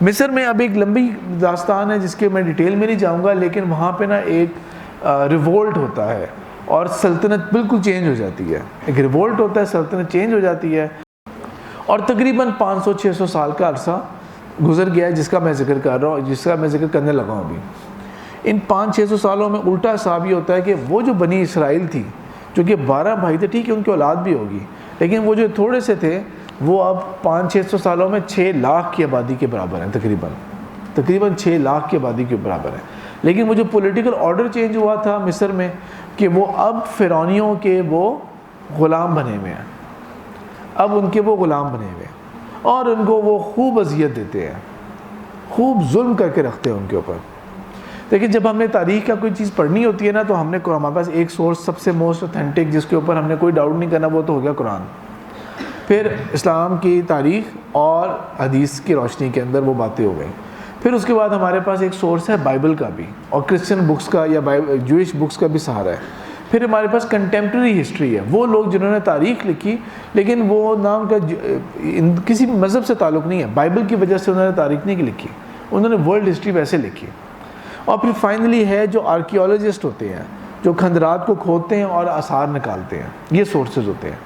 مصر میں اب ایک لمبی داستان ہے جس کے میں ڈیٹیل میں نہیں جاؤں گا, لیکن وہاں پہ نا ایک ریوولٹ ہوتا ہے اور سلطنت بالکل چینج ہو جاتی ہے. ایک ریوولٹ ہوتا ہے, سلطنت چینج ہو جاتی ہے, اور تقریباً 500-600 سال کا عرصہ گزر گیا ہے جس کا میں ذکر کر رہا ہوں, جس کا میں ذکر کرنے لگا ہوں ابھی. ان 500-600 سالوں میں الٹا حساب یہ ہوتا ہے کہ وہ جو بنی اسرائیل تھی, جو کہ 12 بھائی تھے, ٹھیک ہے ان کی اولاد بھی ہوگی, لیکن وہ جو تھوڑے سے تھے وہ اب 500-600 سالوں میں 6 لاکھ کی آبادی کے برابر ہیں, تقریباً 6 لاکھ کی آبادی کے برابر ہیں. لیکن وہ جو پولیٹیکل آرڈر چینج ہوا تھا مصر میں کہ وہ اب فرعونیوں کے وہ غلام بنے ہوئے ہیں, اب ان کے وہ غلام بنے ہوئے ہیں, اور ان کو وہ خوب اذیت دیتے ہیں, خوب ظلم کر کے رکھتے ہیں ان کے اوپر. لیکن جب ہم نے تاریخ کا کوئی چیز پڑھنی ہوتی ہے نا تو ہم نے ہمارے پاس ایک سورس سب سے موسٹ اوتھینٹک جس کے اوپر ہم نے کوئی ڈاؤٹ نہیں کرنا وہ تو ہو گیا قرآن. پھر اسلام کی تاریخ اور حدیث کی روشنی کے اندر وہ باتیں ہو گئیں. پھر اس کے بعد ہمارے پاس ایک سورس ہے بائبل کا بھی, اور کرسچن بکس کا یا جوئش بکس کا بھی سہارا ہے. پھر ہمارے پاس کنٹمپریری ہسٹری ہے, وہ لوگ جنہوں نے تاریخ لکھی لیکن وہ نام کا کسی مذہب سے تعلق نہیں ہے, بائبل کی وجہ سے انہوں نے تاریخ نہیں لکھی, انہوں نے ورلڈ ہسٹری ویسے لکھی. اور پھر فائنلی ہے جو آرکیولوجسٹ ہوتے ہیں جو کھندرات کو کھودتے ہیں اور آثار نکالتے ہیں, یہ سورسز ہوتے ہیں.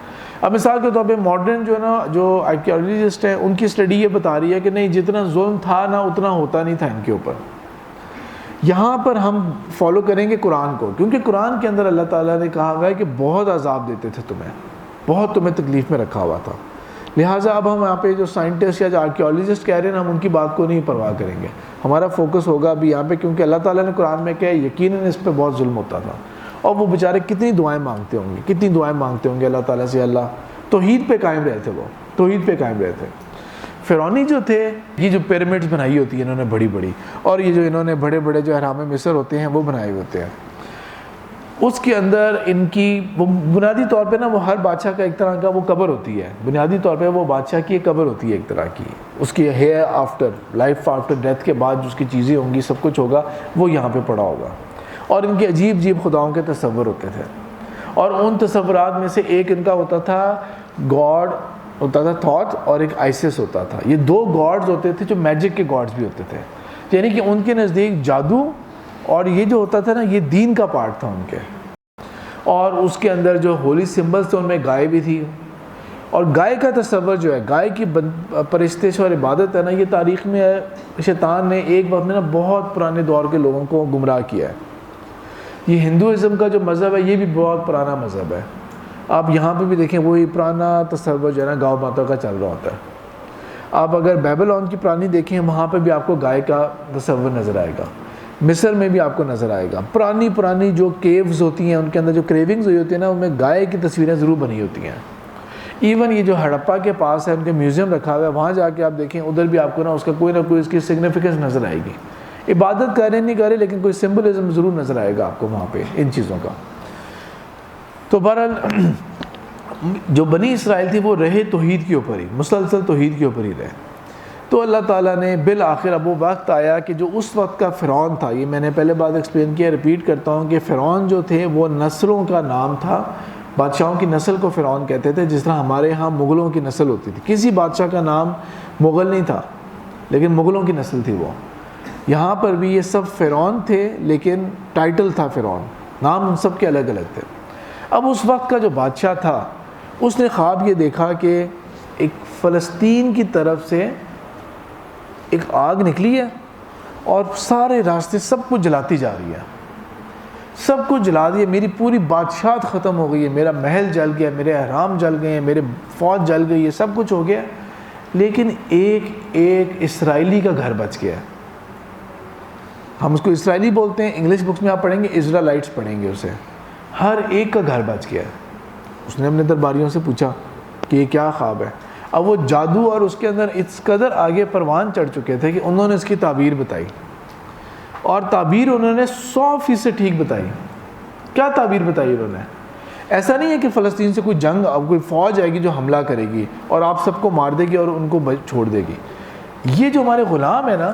اب مثال کے طور پہ ماڈرن جو ہے نا جو آرکیولوجسٹ ہیں ان کی اسٹڈی یہ بتا رہی ہے کہ نہیں جتنا ظلم تھا نا اتنا ہوتا نہیں تھا ان کے اوپر. یہاں پر ہم فالو کریں گے قرآن کو, کیونکہ قرآن کے اندر اللہ تعالیٰ نے کہا ہوا ہے کہ بہت عذاب دیتے تھے تمہیں, بہت تمہیں تکلیف میں رکھا ہوا تھا. لہٰذا اب ہم یہاں پہ جو سائنٹسٹ یا جو آرکیولوجسٹ کہہ رہے ہیں نا ہم ان کی بات کو نہیں پرواہ کریں گے. ہمارا فوکس ہوگا ابھی یہاں پہ, کیونکہ اللہ تعالیٰ نے قرآن میں کہا یقیناً اس پہ بہت ظلم ہوتا تھا, اور وہ بیچارے کتنی دعائیں مانگتے ہوں گے اللہ تعالیٰ سے. اللہ توحید پہ قائم رہے تھے, وہ توحید پہ قائم رہے تھے. فرعونی جو تھے یہ جو پیرامڈز بنائی ہوتی ہیں انہوں نے بڑی بڑی, اور یہ جو انہوں نے بڑے بڑے جو احرام مصر ہوتے ہیں وہ بنائے ہوتے ہیں, اس کے اندر ان کی وہ بنیادی طور پہ نا وہ ہر بادشاہ کا ایک طرح کا وہ قبر ہوتی ہے, بنیادی طور پہ وہ بادشاہ کی ایک قبر ہوتی ہے ایک طرح کی, اس کی hereafter life after death کے بعد جو اس کی چیزیں ہوں گی سب کچھ ہوگا وہ یہاں پہ پڑا ہوگا. اور ان کے عجیب عجیب خداؤں کے تصور ہوتے تھے, اور ان تصورات میں سے ایک ان کا ہوتا تھا گاڈ ہوتا تھا تھاٹ, اور ایک آئسس ہوتا تھا. یہ 2 گاڈز ہوتے تھے جو میجک کے گاڈز بھی ہوتے تھے, یعنی کہ ان کے نزدیک جادو اور یہ جو ہوتا تھا نا یہ دین کا پارٹ تھا ان کے، اور اس کے اندر جو ہولی سمبلس تھے ان میں گائے بھی تھی، اور گائے کا تصور جو ہے، گائے کی پرستش اور عبادت ہے نا، یہ تاریخ میں شیطان نے ایک وقت میں نا بہت پرانے دور کے لوگوں کو گمراہ کیا ہے۔ یہ ہندوازم کا جو مذہب ہے یہ بھی بہت پرانا مذہب ہے، آپ یہاں پہ بھی دیکھیں وہی پرانا تصور جو ہے نا گاؤں ماتا کا چل رہا ہوتا ہے۔ آپ اگر بیبلون کی پرانی دیکھیں وہاں پہ بھی آپ کو گائے کا تصور نظر آئے گا، مصر میں بھی آپ کو نظر آئے گا، پرانی جو کیوز ہوتی ہیں ان کے اندر جو کریونگز ہوئی ہوتی ہیں نا ان میں گائے کی تصویریں ضرور بنی ہوتی ہیں۔ ایون یہ جو ہڑپا کے پاس ہے ان کے میوزیم رکھا ہوا ہے، وہاں جا کے آپ دیکھیں ادھر بھی آپ کو نا اس کا کوئی نہ کوئی اس کی سگنیفیکنس نظر آئے گی، عبادت کر رہے نہیں کر رہے لیکن کوئی سمبلزم ضرور نظر آئے گا آپ کو وہاں پہ ان چیزوں کا۔ تو بہرحال جو بنی اسرائیل تھی وہ رہے توحید کے اوپر ہی، مسلسل توحید کے اوپر ہی رہے۔ تو اللہ تعالیٰ نے بالآخر اب وہ وقت آیا کہ جو اس وقت کا فرعون تھا، یہ میں نے پہلے بات ایکسپلین کیا، ریپیٹ کرتا ہوں کہ فرعون جو تھے وہ نسلوں کا نام تھا، بادشاہوں کی نسل کو فرعون کہتے تھے، جس طرح ہمارے ہاں مغلوں کی نسل ہوتی تھی۔ کسی بادشاہ کا نام مغل نہیں تھا لیکن مغلوں کی نسل تھی وہ۔ یہاں پر بھی یہ سب فرعون تھے لیکن ٹائٹل تھا فرعون، نام ان سب کے الگ الگ تھے۔ اب اس وقت کا جو بادشاہ تھا اس نے خواب یہ دیکھا کہ ایک فلسطین کی طرف سے ایک آگ نکلی ہے اور سارے راستے سب کچھ جلاتی جا رہی ہے، سب کچھ جلا دیا، میری پوری بادشاہت ختم ہو گئی ہے، میرا محل جل گیا، میرے احرام جل گئے ہیں، میرے فوج جل گئی ہے، سب کچھ ہو گیا، لیکن ایک اسرائیلی کا گھر بچ گیا ہے۔ ہم اس کو اسرائیلی بولتے ہیں، انگلش بکس میں آپ پڑھیں گے اسرائیلائٹس پڑھیں گے اسے، ہر ایک کا گھر بچ گیا ہے۔ اس نے اپنے درباریوں سے پوچھا کہ یہ کیا خواب ہے؟ اب وہ جادو اور اس کے اندر اس قدر آگے پروان چڑھ چکے تھے کہ انہوں نے اس کی تعبیر بتائی، اور تعبیر انہوں نے 100% ٹھیک بتائی۔ کیا تعبیر بتائی انہوں نے؟ ایسا نہیں ہے کہ فلسطین سے کوئی جنگ، اب کوئی فوج آئے گی جو حملہ کرے گی اور آپ سب کو مار دے گی اور ان کو چھوڑ دے گی۔ یہ جو ہمارے غلام ہیں نا،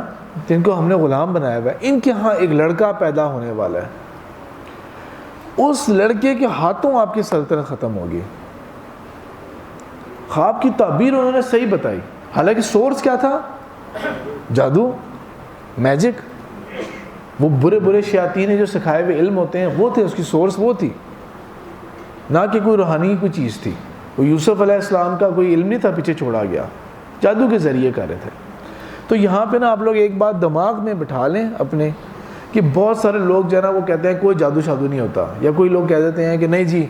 جن کو ہم نے غلام بنایا ہوا ہے، ان کے ہاں ایک لڑکا پیدا ہونے والا ہے، اس لڑکے کے ہاتھوں آپ کی سلطنت ختم ہوگی۔ خواب کی تعبیر انہوں نے صحیح بتائی، حالانکہ سورس کیا تھا؟ جادو، میجک، وہ برے شیاطین جو سکھائے ہوئے علم ہوتے ہیں وہ تھے، اس کی سورس وہ تھی، نہ کہ کوئی روحانی کوئی چیز تھی۔ وہ یوسف علیہ السلام کا کوئی علم نہیں تھا پیچھے چھوڑا گیا، جادو کے ذریعے کر رہے تھے۔ تو یہاں پہ نا آپ لوگ ایک بات دماغ میں بٹھا لیں اپنے، کہ بہت سارے لوگ جو ہے نا وہ کہتے ہیں کوئی جادو شادو نہیں ہوتا، یا کوئی لوگ کہہ دیتے ہیں کہ نہیں جی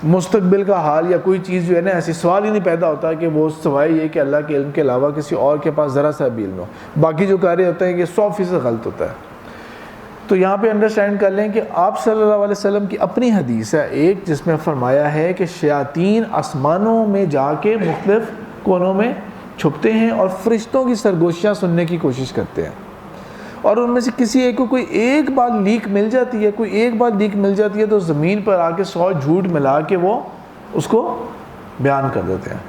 مستقبل کا حال یا کوئی چیز جو ہے نا ایسی، سوال ہی نہیں پیدا ہوتا کہ وہ سوائے یہ کہ اللہ کے علم کے علاوہ کسی اور کے پاس ذرا سا بھی علم ہو، باقی جو کہہ رہے ہوتے ہیں کہ 100% غلط ہوتا ہے۔ تو یہاں پہ انڈرسٹینڈ کر لیں کہ آپ صلی اللہ علیہ وسلم کی اپنی حدیث ہے ایک، جس میں فرمایا ہے کہ شیاطین آسمانوں میں جا کے مختلف کونوں میں چھپتے ہیں اور فرشتوں کی سرگوشیاں سننے کی کوشش کرتے ہیں، اور ان میں سے کسی ایک کو کوئی ایک بات لیک مل جاتی ہے، کوئی ایک بات لیک مل جاتی ہے تو زمین پر آ کے 100 جھوٹ ملا کے وہ اس کو بیان کر دیتے ہیں۔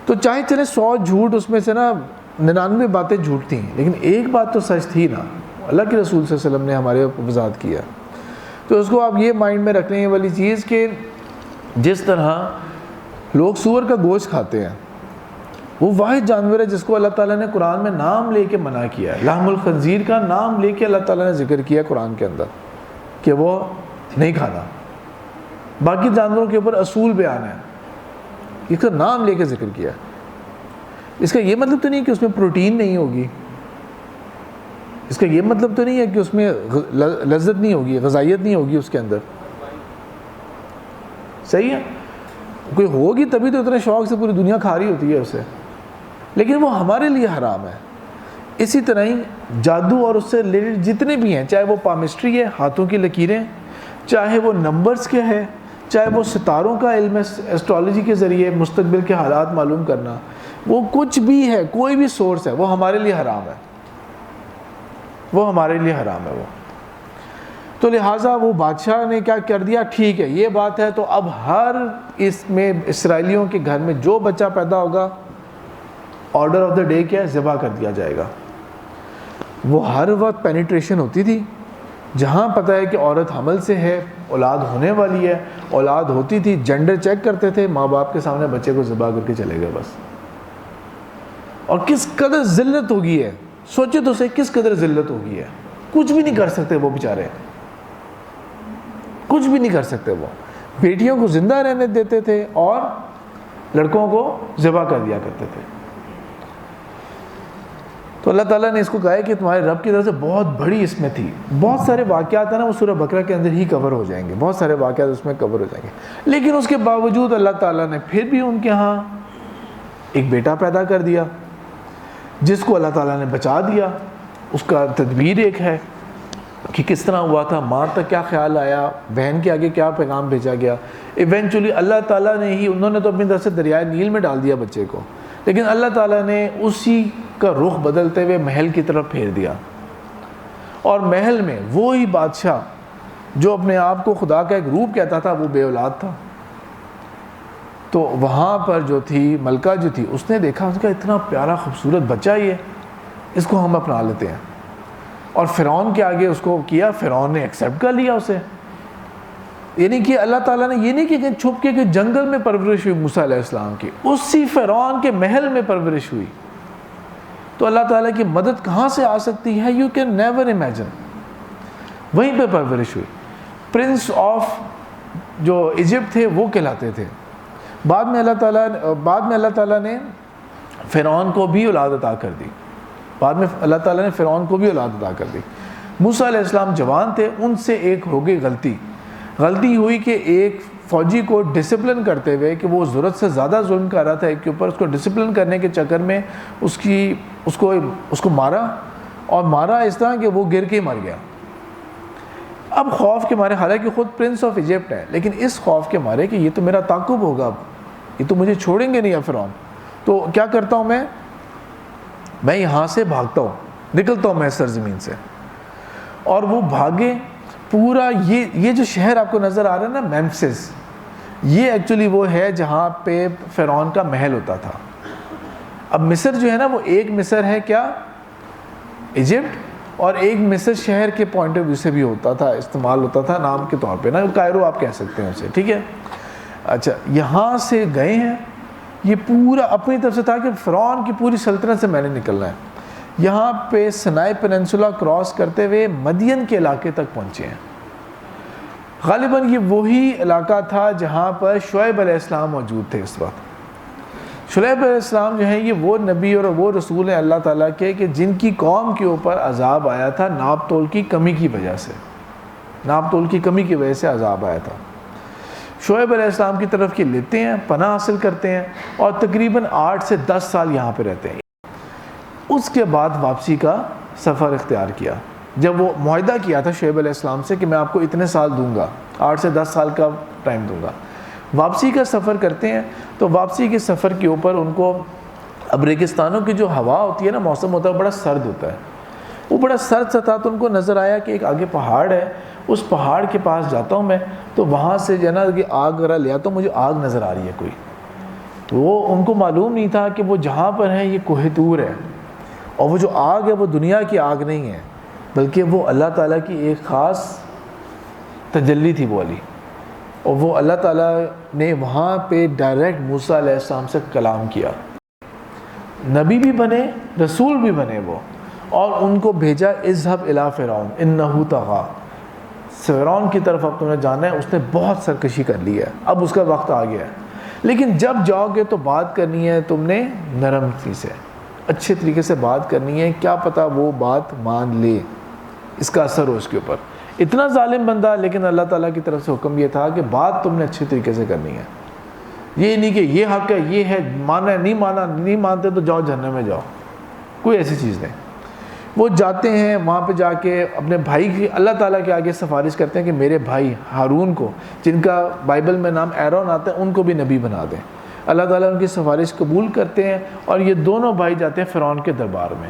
تو چاہے چلے 100 جھوٹ، اس میں سے نا 99 باتیں جھوٹ تھیں لیکن ایک بات تو سچ تھی نا، اللہ کے رسول صلی اللہ علیہ وسلم نے ہمارے وضاحت کیا۔ تو اس کو آپ یہ مائنڈ میں رکھنے یہ والی چیز کہ جس طرح لوگ سور کا گوشت کھاتے ہیں، وہ واحد جانور ہے جس کو اللہ تعالیٰ نے قرآن میں نام لے کے منع کیا ہے، لحم الخنزیر کا نام لے کے اللہ تعالیٰ نے ذکر کیا قرآن کے اندر کہ وہ نہیں کھانا۔ باقی جانوروں کے اوپر اصول بیان ہے، اس کا نام لے کے ذکر کیا۔ اس کا یہ مطلب تو نہیں کہ اس میں پروٹین نہیں ہوگی، اس کا یہ مطلب تو نہیں ہے کہ اس میں لذت نہیں ہوگی، غذائیت نہیں ہوگی اس کے اندر، صحیح ہے؟ کوئی ہوگی تبھی تو اتنے شوق سے پوری دنیا کھا رہی ہوتی ہے اسے، لیکن وہ ہمارے لیے حرام ہے۔ اسی طرح ہی جادو اور اس سے ریلیٹڈ جتنے بھی ہیں، چاہے وہ پامسٹری ہے، ہاتھوں کی لکیریں، چاہے وہ نمبرز کے ہے، چاہے وہ ستاروں کا علم ہے، ایسٹرالوجی کے ذریعے مستقبل کے حالات معلوم کرنا، وہ کچھ بھی ہے، کوئی بھی سورس ہے، وہ ہمارے لیے حرام ہے، وہ ہمارے لیے حرام ہے وہ۔ تو لہٰذا وہ بادشاہ نے کیا کر دیا، ٹھیک ہے یہ بات ہے، تو اب ہر اس میں اسرائیلیوں کے گھر میں جو بچہ پیدا ہوگا، آرڈر آف دا ڈے کیا ہے، ذبح کر دیا جائے گا۔ وہ ہر وقت پینیٹریشن ہوتی تھی، جہاں پتہ ہے کہ عورت حمل سے ہے، اولاد ہونے والی ہے، اولاد ہوتی تھی، جینڈر چیک کرتے تھے، ماں باپ کے سامنے بچے کو ذبح کر کے چلے گئے بس۔ اور کس قدر ذلت ہوگی ہے، سوچے تو صحیح کس قدر ذلت ہوگی ہے، کچھ بھی نہیں کر سکتے وہ بیچارے، کچھ بھی نہیں کر سکتے وہ. بیٹیوں کو زندہ رہنے دیتے تھے اور لڑکوں کو ذبح کر دیا کرتے تھے. تو اللہ تعالیٰ نے اس کو کہا ہے کہ تمہارے رب کی طرف سے بہت بڑی اس میں تھی. بہت سارے واقعات ہیں نا وہ سورہ بقرہ کے اندر ہی کور ہو جائیں گے، بہت سارے واقعات اس میں کور ہو جائیں گے. لیکن اس کے باوجود اللہ تعالیٰ نے پھر بھی ان کے ہاں ایک بیٹا پیدا کر دیا جس کو اللہ تعالیٰ نے بچا دیا. اس کا تدبیر ایک ہے کہ کس طرح ہوا تھا، ماں تک کیا خیال آیا، بہن کے آگے کیا پیغام بھیجا گیا. ایونچولی اللہ تعالیٰ نے ہی، انہوں نے تو اپنی طرف سے دریائے نیل میں ڈال دیا بچے کو، لیکن اللہ تعالیٰ نے اسی کا رخ بدلتے ہوئے محل کی طرف پھیر دیا. اور محل میں وہی بادشاہ جو اپنے آپ کو خدا کا ایک روپ کہتا تھا وہ بے اولاد تھا. تو وہاں پر جو تھی ملکہ جو تھی، اس نے دیکھا اس کا اتنا پیارا خوبصورت بچہ ہی ہے، اس کو ہم اپنا لیتے ہیں. اور فرعون کے آگے اس کو کیا، فرعون نے ایکسیپٹ کر لیا اسے. یعنی کہ اللہ تعالیٰ نے یہ نہیں کہ چھپ کے کہ جنگل میں پرورش ہوئی موسیٰ علیہ السلام کی، اسی فرعون کے محل میں پرورش ہوئی. تو اللہ تعالیٰ کی مدد کہاں سے آ سکتی ہے، یو کین نیور امیجن. وہیں پہ پرورش ہوئی. پرنس آف جو ایجپٹ تھے وہ کہلاتے تھے. بعد میں اللہ تعالیٰ نے فرعون کو بھی اولاد عطا کر دی. بعد میں اللہ تعالیٰ نے فرعون کو بھی اولاد عطا کر دی. موسیٰ علیہ السلام جوان تھے، ان سے ایک ہو گئی غلطی ہوئی کہ ایک فوجی کو ڈسپلن کرتے ہوئے کہ وہ ضرورت سے زیادہ ظلم کر رہا تھا ایک کے اوپر، اس کو ڈسپلن کرنے کے چکر میں اس کو مارا، اور مارا اس طرح کہ وہ گر کے مر گیا. اب خوف کے مارے، حالانکہ خود پرنس آف ایجپٹ ہے، لیکن اس خوف کے مارے کہ یہ تو میرا تعاقب ہوگا، اب یہ تو مجھے چھوڑیں گے نہیں فرعون. تو کیا کرتا ہوں میں یہاں سے بھاگتا ہوں، نکلتا ہوں میں سرزمین سے. اور وہ بھاگے. پورا یہ جو شہر آپ کو نظر آ رہا ہے نا میمفسس، یہ ایکچولی وہ ہے جہاں پہ فرعون کا محل ہوتا تھا. اب مصر جو ہے نا وہ ایک مصر ہے کیا ایجپٹ، اور ایک مصر شہر کے پوائنٹ آف ویو سے بھی ہوتا تھا، استعمال ہوتا تھا نام کے طور پہ نا، کائرو آپ کہہ سکتے ہیں اسے، ٹھیک ہے. اچھا یہاں سے گئے ہیں، یہ پورا اپنی طرف سے تھا کہ فرعون کی پوری سلطنت سے میں نے نکلنا ہے. یہاں پہ سنائی پیننسولا کراس کرتے ہوئے مدین کے علاقے تک پہنچے ہیں. غالباً یہ وہی علاقہ تھا جہاں پر شعیب علیہ السلام موجود تھے اس وقت. شعیب علیہ السلام جو ہیں یہ وہ نبی اور وہ رسول ہیں اللہ تعالیٰ کے کہ جن کی قوم کے اوپر عذاب آیا تھا ناپ تول کی کمی کی وجہ سے، ناپ تول کی کمی کی وجہ سے عذاب آیا تھا. شعیب علیہ السلام کی طرف کے لیتے ہیں، پناہ حاصل کرتے ہیں، اور تقریباً 8 سے 10 سال یہاں پہ رہتے ہیں. اس کے بعد واپسی کا سفر اختیار کیا. جب وہ معاہدہ کیا تھا شعیب علیہ السلام سے کہ میں آپ کو اتنے سال دوں گا، 8 سے 10 سال کا ٹائم دوں گا، واپسی کا سفر کرتے ہیں. تو واپسی کے سفر کے اوپر ان کو، اب ریگستانوں کی جو ہوا ہوتی ہے نا، موسم ہوتا ہے بڑا سرد ہوتا ہے، وہ بڑا سرد سا تھا. تو ان کو نظر آیا کہ ایک آگے پہاڑ ہے، اس پہاڑ کے پاس جاتا ہوں میں، تو وہاں سے جو ہے نا کہ آگ وغیرہ لے آتا ہوں، مجھے آگ نظر آ رہی ہے کوئی. وہ ان کو معلوم نہیں تھا کہ وہ جہاں پر ہیں یہ کوہ طور ہے، اور وہ جو آگ ہے وہ دنیا کی آگ نہیں ہے، بلکہ وہ اللہ تعالیٰ کی ایک خاص تجلی تھی وہ علی. اور وہ اللہ تعالیٰ نے وہاں پہ ڈائریکٹ موسیٰ علیہ السلام سے کلام کیا. نبی بھی بنے، رسول بھی بنے وہ، اور ان کو بھیجا اذهب الی فرعون انہ طغی، فرعون کی طرف اب تمہیں جانا ہے، اس نے بہت سرکشی کر لی ہے، اب اس کا وقت آ گیا ہے. لیکن جب جاؤ گے تو بات کرنی ہے تم نے نرم سی سے، اچھے طریقے سے بات کرنی ہے، کیا پتہ وہ بات مان لے، اس کا اثر ہو اس کے اوپر. اتنا ظالم بندہ، لیکن اللہ تعالیٰ کی طرف سے حکم یہ تھا کہ بات تم نے اچھے طریقے سے کرنی ہے. یہ نہیں کہ یہ حق ہے، یہ ہے، مانا ہے، نہیں مانتے تو جاؤ جہنم میں جاؤ، کوئی ایسی چیز نہیں. وہ جاتے ہیں وہاں پہ، جا کے اپنے بھائی کی اللہ تعالیٰ کے آگے سفارش کرتے ہیں کہ میرے بھائی ہارون کو، جن کا بائبل میں نام ایرون آتا ہے، ان کو بھی نبی بنا دیں. اللہ تعالیٰ ان کی سفارش قبول کرتے ہیں، اور یہ دونوں بھائی جاتے ہیں فرعون کے دربار میں.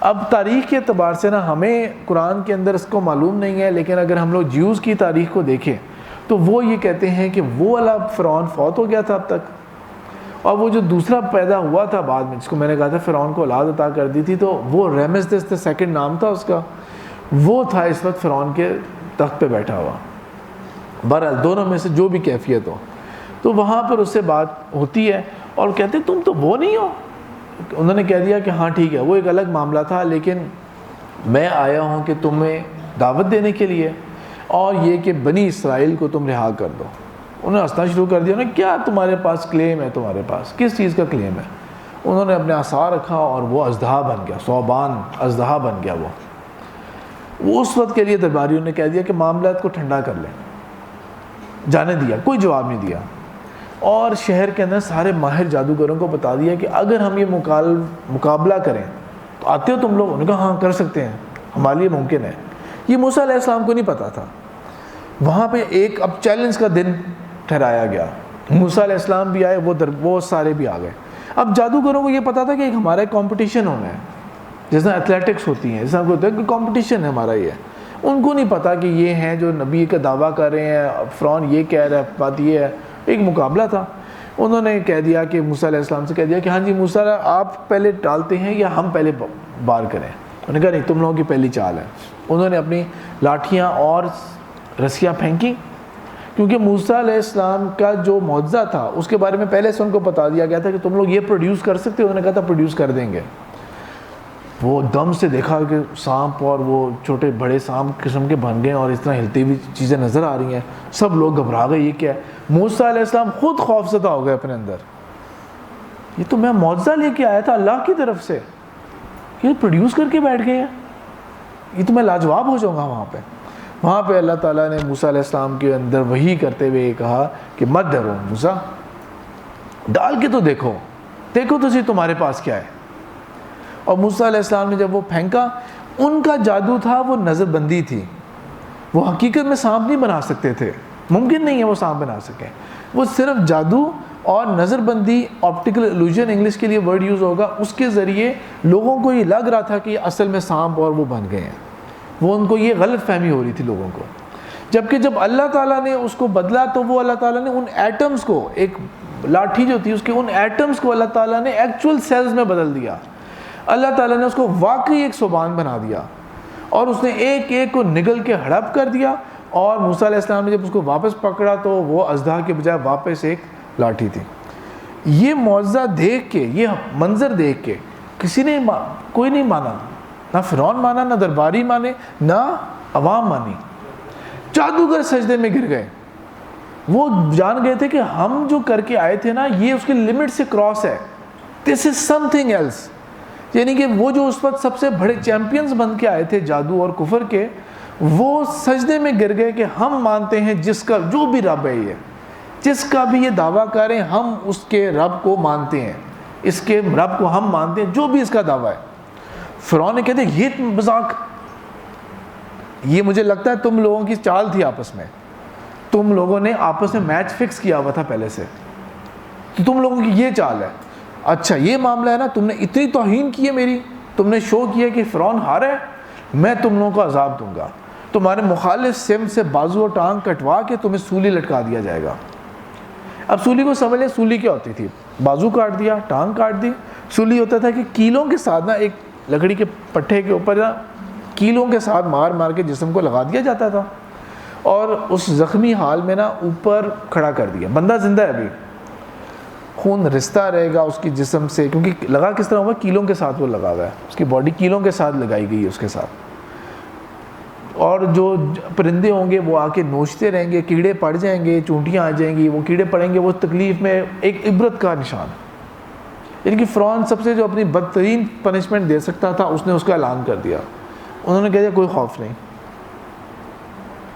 اب تاریخ کے اعتبار سے نا ہمیں قرآن کے اندر اس کو معلوم نہیں ہے، لیکن اگر ہم لوگ جیوز کی تاریخ کو دیکھیں تو وہ یہ کہتے ہیں کہ وہ والا فرعون فوت ہو گیا تھا اب تک، اور وہ جو دوسرا پیدا ہوا تھا بعد میں، جس کو میں نے کہا تھا فرعون کو اولاد عطا کر دی تھی، تو وہ رامسیس سیکنڈ نام تھا اس کا، وہ تھا اس وقت فرعون کے تخت پہ بیٹھا ہوا. بہرحال دونوں میں سے جو بھی کیفیت ہو، تو وہاں پر اس سے بات ہوتی ہے، اور کہتے تم تو وہ نہیں ہو. انہوں نے کہہ دیا کہ ہاں ٹھیک ہے، وہ ایک الگ معاملہ تھا، لیکن میں آیا ہوں کہ تمہیں دعوت دینے کے لیے، اور یہ کہ بنی اسرائیل کو تم رہا کر دو۔ انہوں نے ہنسنا شروع کر دیا، انہوں نے کیا تمہارے پاس کلیم ہے، تمہارے پاس کس چیز کا کلیم ہے؟ انہوں نے اپنے عصا رکھا اور وہ اژدہا بن گیا، ثعبان اژدہا بن گیا۔ وہ اس وقت کے لیے درباریوں نے کہہ دیا کہ معاملات کو ٹھنڈا کر لیں، جانے دیا، کوئی جواب نہیں دیا، اور شہر کے اندر سارے ماہر جادوگروں کو بتا دیا کہ اگر ہم یہ مقابلہ کریں تو آتے ہو تم لوگ؟ انہوں نے کہا ہاں کر سکتے ہیں، ہمارے لیے ممکن ہے۔ یہ موسیٰ علیہ السلام کو نہیں پتا تھا۔ وہاں پہ ایک اب چیلنج کا دن ٹھہرایا گیا، موسیٰ علیہ السلام بھی آئے، وہ سارے بھی آ گئے۔ اب جادوگروں کو یہ پتا تھا کہ ایک ہمارا کمپٹیشن ہونا ہے، جیسے ایتھلیٹکس ہوتی ہیں، جیسے ہم کو ہوتا ہے کہ کمپٹیشن ہے ہمارا یہ۔ ان کو نہیں پتا کہ یہ ہیں جو نبی کا دعویٰ کر رہے ہیں، فرعون یہ کہہ رہا ہے، بات یہ ہے، ایک مقابلہ تھا۔ انہوں نے کہہ دیا کہ موسیٰ علیہ السلام سے کہہ دیا کہ ہاں جی موسیٰ آپ پہلے ڈالتے ہیں یا ہم پہلے بار کریں؟ انہوں نے کہا نہیں، تم لوگوں کی پہلی چال ہے۔ انہوں نے اپنی لاٹھیاں اور رسیاں پھینکی، کیونکہ موسیٰ علیہ السلام کا جو معجزہ تھا اس کے بارے میں پہلے سے ان کو بتا دیا گیا تھا کہ تم لوگ یہ پروڈیوس کر سکتے ہو۔ انہوں نے کہا تھا پروڈیوس کر دیں گے۔ وہ دم سے دیکھا کہ سانپ اور وہ چھوٹے بڑے سانپ قسم کے بن گئے اور اس طرح ہلتی ہوئی چیزیں نظر آ رہی ہیں، سب لوگ گھبرا گئے، یہ کیا ہے؟ موسیٰ علیہ السلام خود خوفزدہ ہو گئے اپنے اندر، یہ تو میں معجزہ لے کے آیا تھا اللہ کی طرف سے، یہ پروڈیوس کر کے بیٹھ گئے ہیں، یہ تو میں لاجواب ہو جاؤں گا وہاں پہ اللہ تعالیٰ نے موسیٰ علیہ السلام کے اندر وحی کرتے ہوئے یہ کہا کہ مت ڈرو موسیٰ، ڈال کے تو دیکھو تو صحیح تمہارے پاس کیا ہے۔ اور موسیٰ علیہ السلام نے جب وہ پھینکا، ان کا جادو تھا وہ نظر بندی تھی، وہ حقیقت میں سانپ نہیں بنا سکتے تھے، ممکن نہیں ہے وہ سانپ بنا سکیں، وہ صرف جادو اور نظر بندی، آپٹیکل ایلوژن انگلش کے لیے ورڈ یوز ہوگا، اس کے ذریعے لوگوں کو یہ لگ رہا تھا کہ اصل میں سانپ اور وہ بن گئے ہیں، وہ ان کو یہ غلط فہمی ہو رہی تھی لوگوں کو۔ جبکہ جب اللہ تعالیٰ نے اس کو بدلا تو وہ اللہ تعالیٰ نے ان ایٹمز کو، ایک لاٹھی جو تھی اس کے ان ایٹمز کو اللہ تعالیٰ نے ایکچول سیلز میں بدل دیا، اللہ تعالیٰ نے اس کو واقعی ایک ثعبان بنا دیا، اور اس نے ایک ایک کو نگل کے ہڑپ کر دیا، اور موسیٰ علیہ السلام نے جب اس کو واپس پکڑا تو وہ اژدہا کے بجائے واپس ایک لاٹھی تھی۔ یہ معجزہ دیکھ کے، یہ منظر دیکھ کے کوئی نہیں مانا، نہ فرعون مانا، نہ درباری مانے، نہ عوام مانی، جادوگر سجدے میں گر گئے۔ وہ جان گئے تھے کہ ہم جو کر کے آئے تھے نا، یہ اس کے لمٹ سے کراس ہے، دس از سم تھنگ ایلس۔ یعنی کہ وہ جو اس وقت سب سے بڑے چیمپئنز بن کے آئے تھے جادو اور کفر کے، وہ سجدے میں گر گئے کہ ہم مانتے ہیں جس کا جو بھی رب ہے، یہ جس کا بھی یہ دعویٰ کریں ہم اس کے رب کو مانتے ہیں، اس کے رب کو ہم مانتے ہیں جو بھی اس کا دعویٰ ہے۔ فرعون نے کہتے ہیں یہ مذاق، یہ مجھے لگتا ہے تم لوگوں کی چال تھی آپس میں، تم لوگوں نے آپس میں میچ فکس کیا ہوا تھا پہلے سے، تو تم لوگوں کی یہ چال ہے۔ اچھا یہ معاملہ ہے نا، تم نے اتنی توہین کی ہے میری، تم نے شو کیا کہ فرعون ہارا ہے، میں تم لوگوں کو عذاب دوں گا، تمہارے مخالف سمت سے بازو اور ٹانگ کٹوا کے تمہیں سولی لٹکا دیا جائے گا۔ اب سولی کو سمجھ لیں، سولی کیا ہوتی تھی؟ بازو کاٹ دیا، ٹانگ کاٹ دی۔ سولی ہوتا تھا کہ کیلوں کے ساتھ نا، ایک لکڑی کے پٹھے کے اوپر نا کیلوں کے ساتھ مار مار کے جسم کو لگا دیا جاتا تھا، اور اس زخمی حال میں نا اوپر کھڑا کر دیا، بندہ زندہ ہے ابھی، خون رستا رہے گا اس کی جسم سے، کیونکہ لگا کس طرح ہوا، کیلوں کے ساتھ وہ لگا ہوا ہے، اس کی باڈی کیلوں کے ساتھ لگائی گئی ہے اس کے ساتھ، اور جو پرندے ہوں گے وہ آ کے نوچتے رہیں گے، کیڑے پڑ جائیں گے، چونٹیاں آ جائیں گی، وہ کیڑے پڑیں گے، وہ تکلیف میں ایک عبرت کا نشان۔ یعنی کہ فرعون سب سے جو اپنی بدترین پنشمنٹ دے سکتا تھا اس نے اس کا اعلان کر دیا۔ انہوں نے کہہ دیا کوئی خوف نہیں،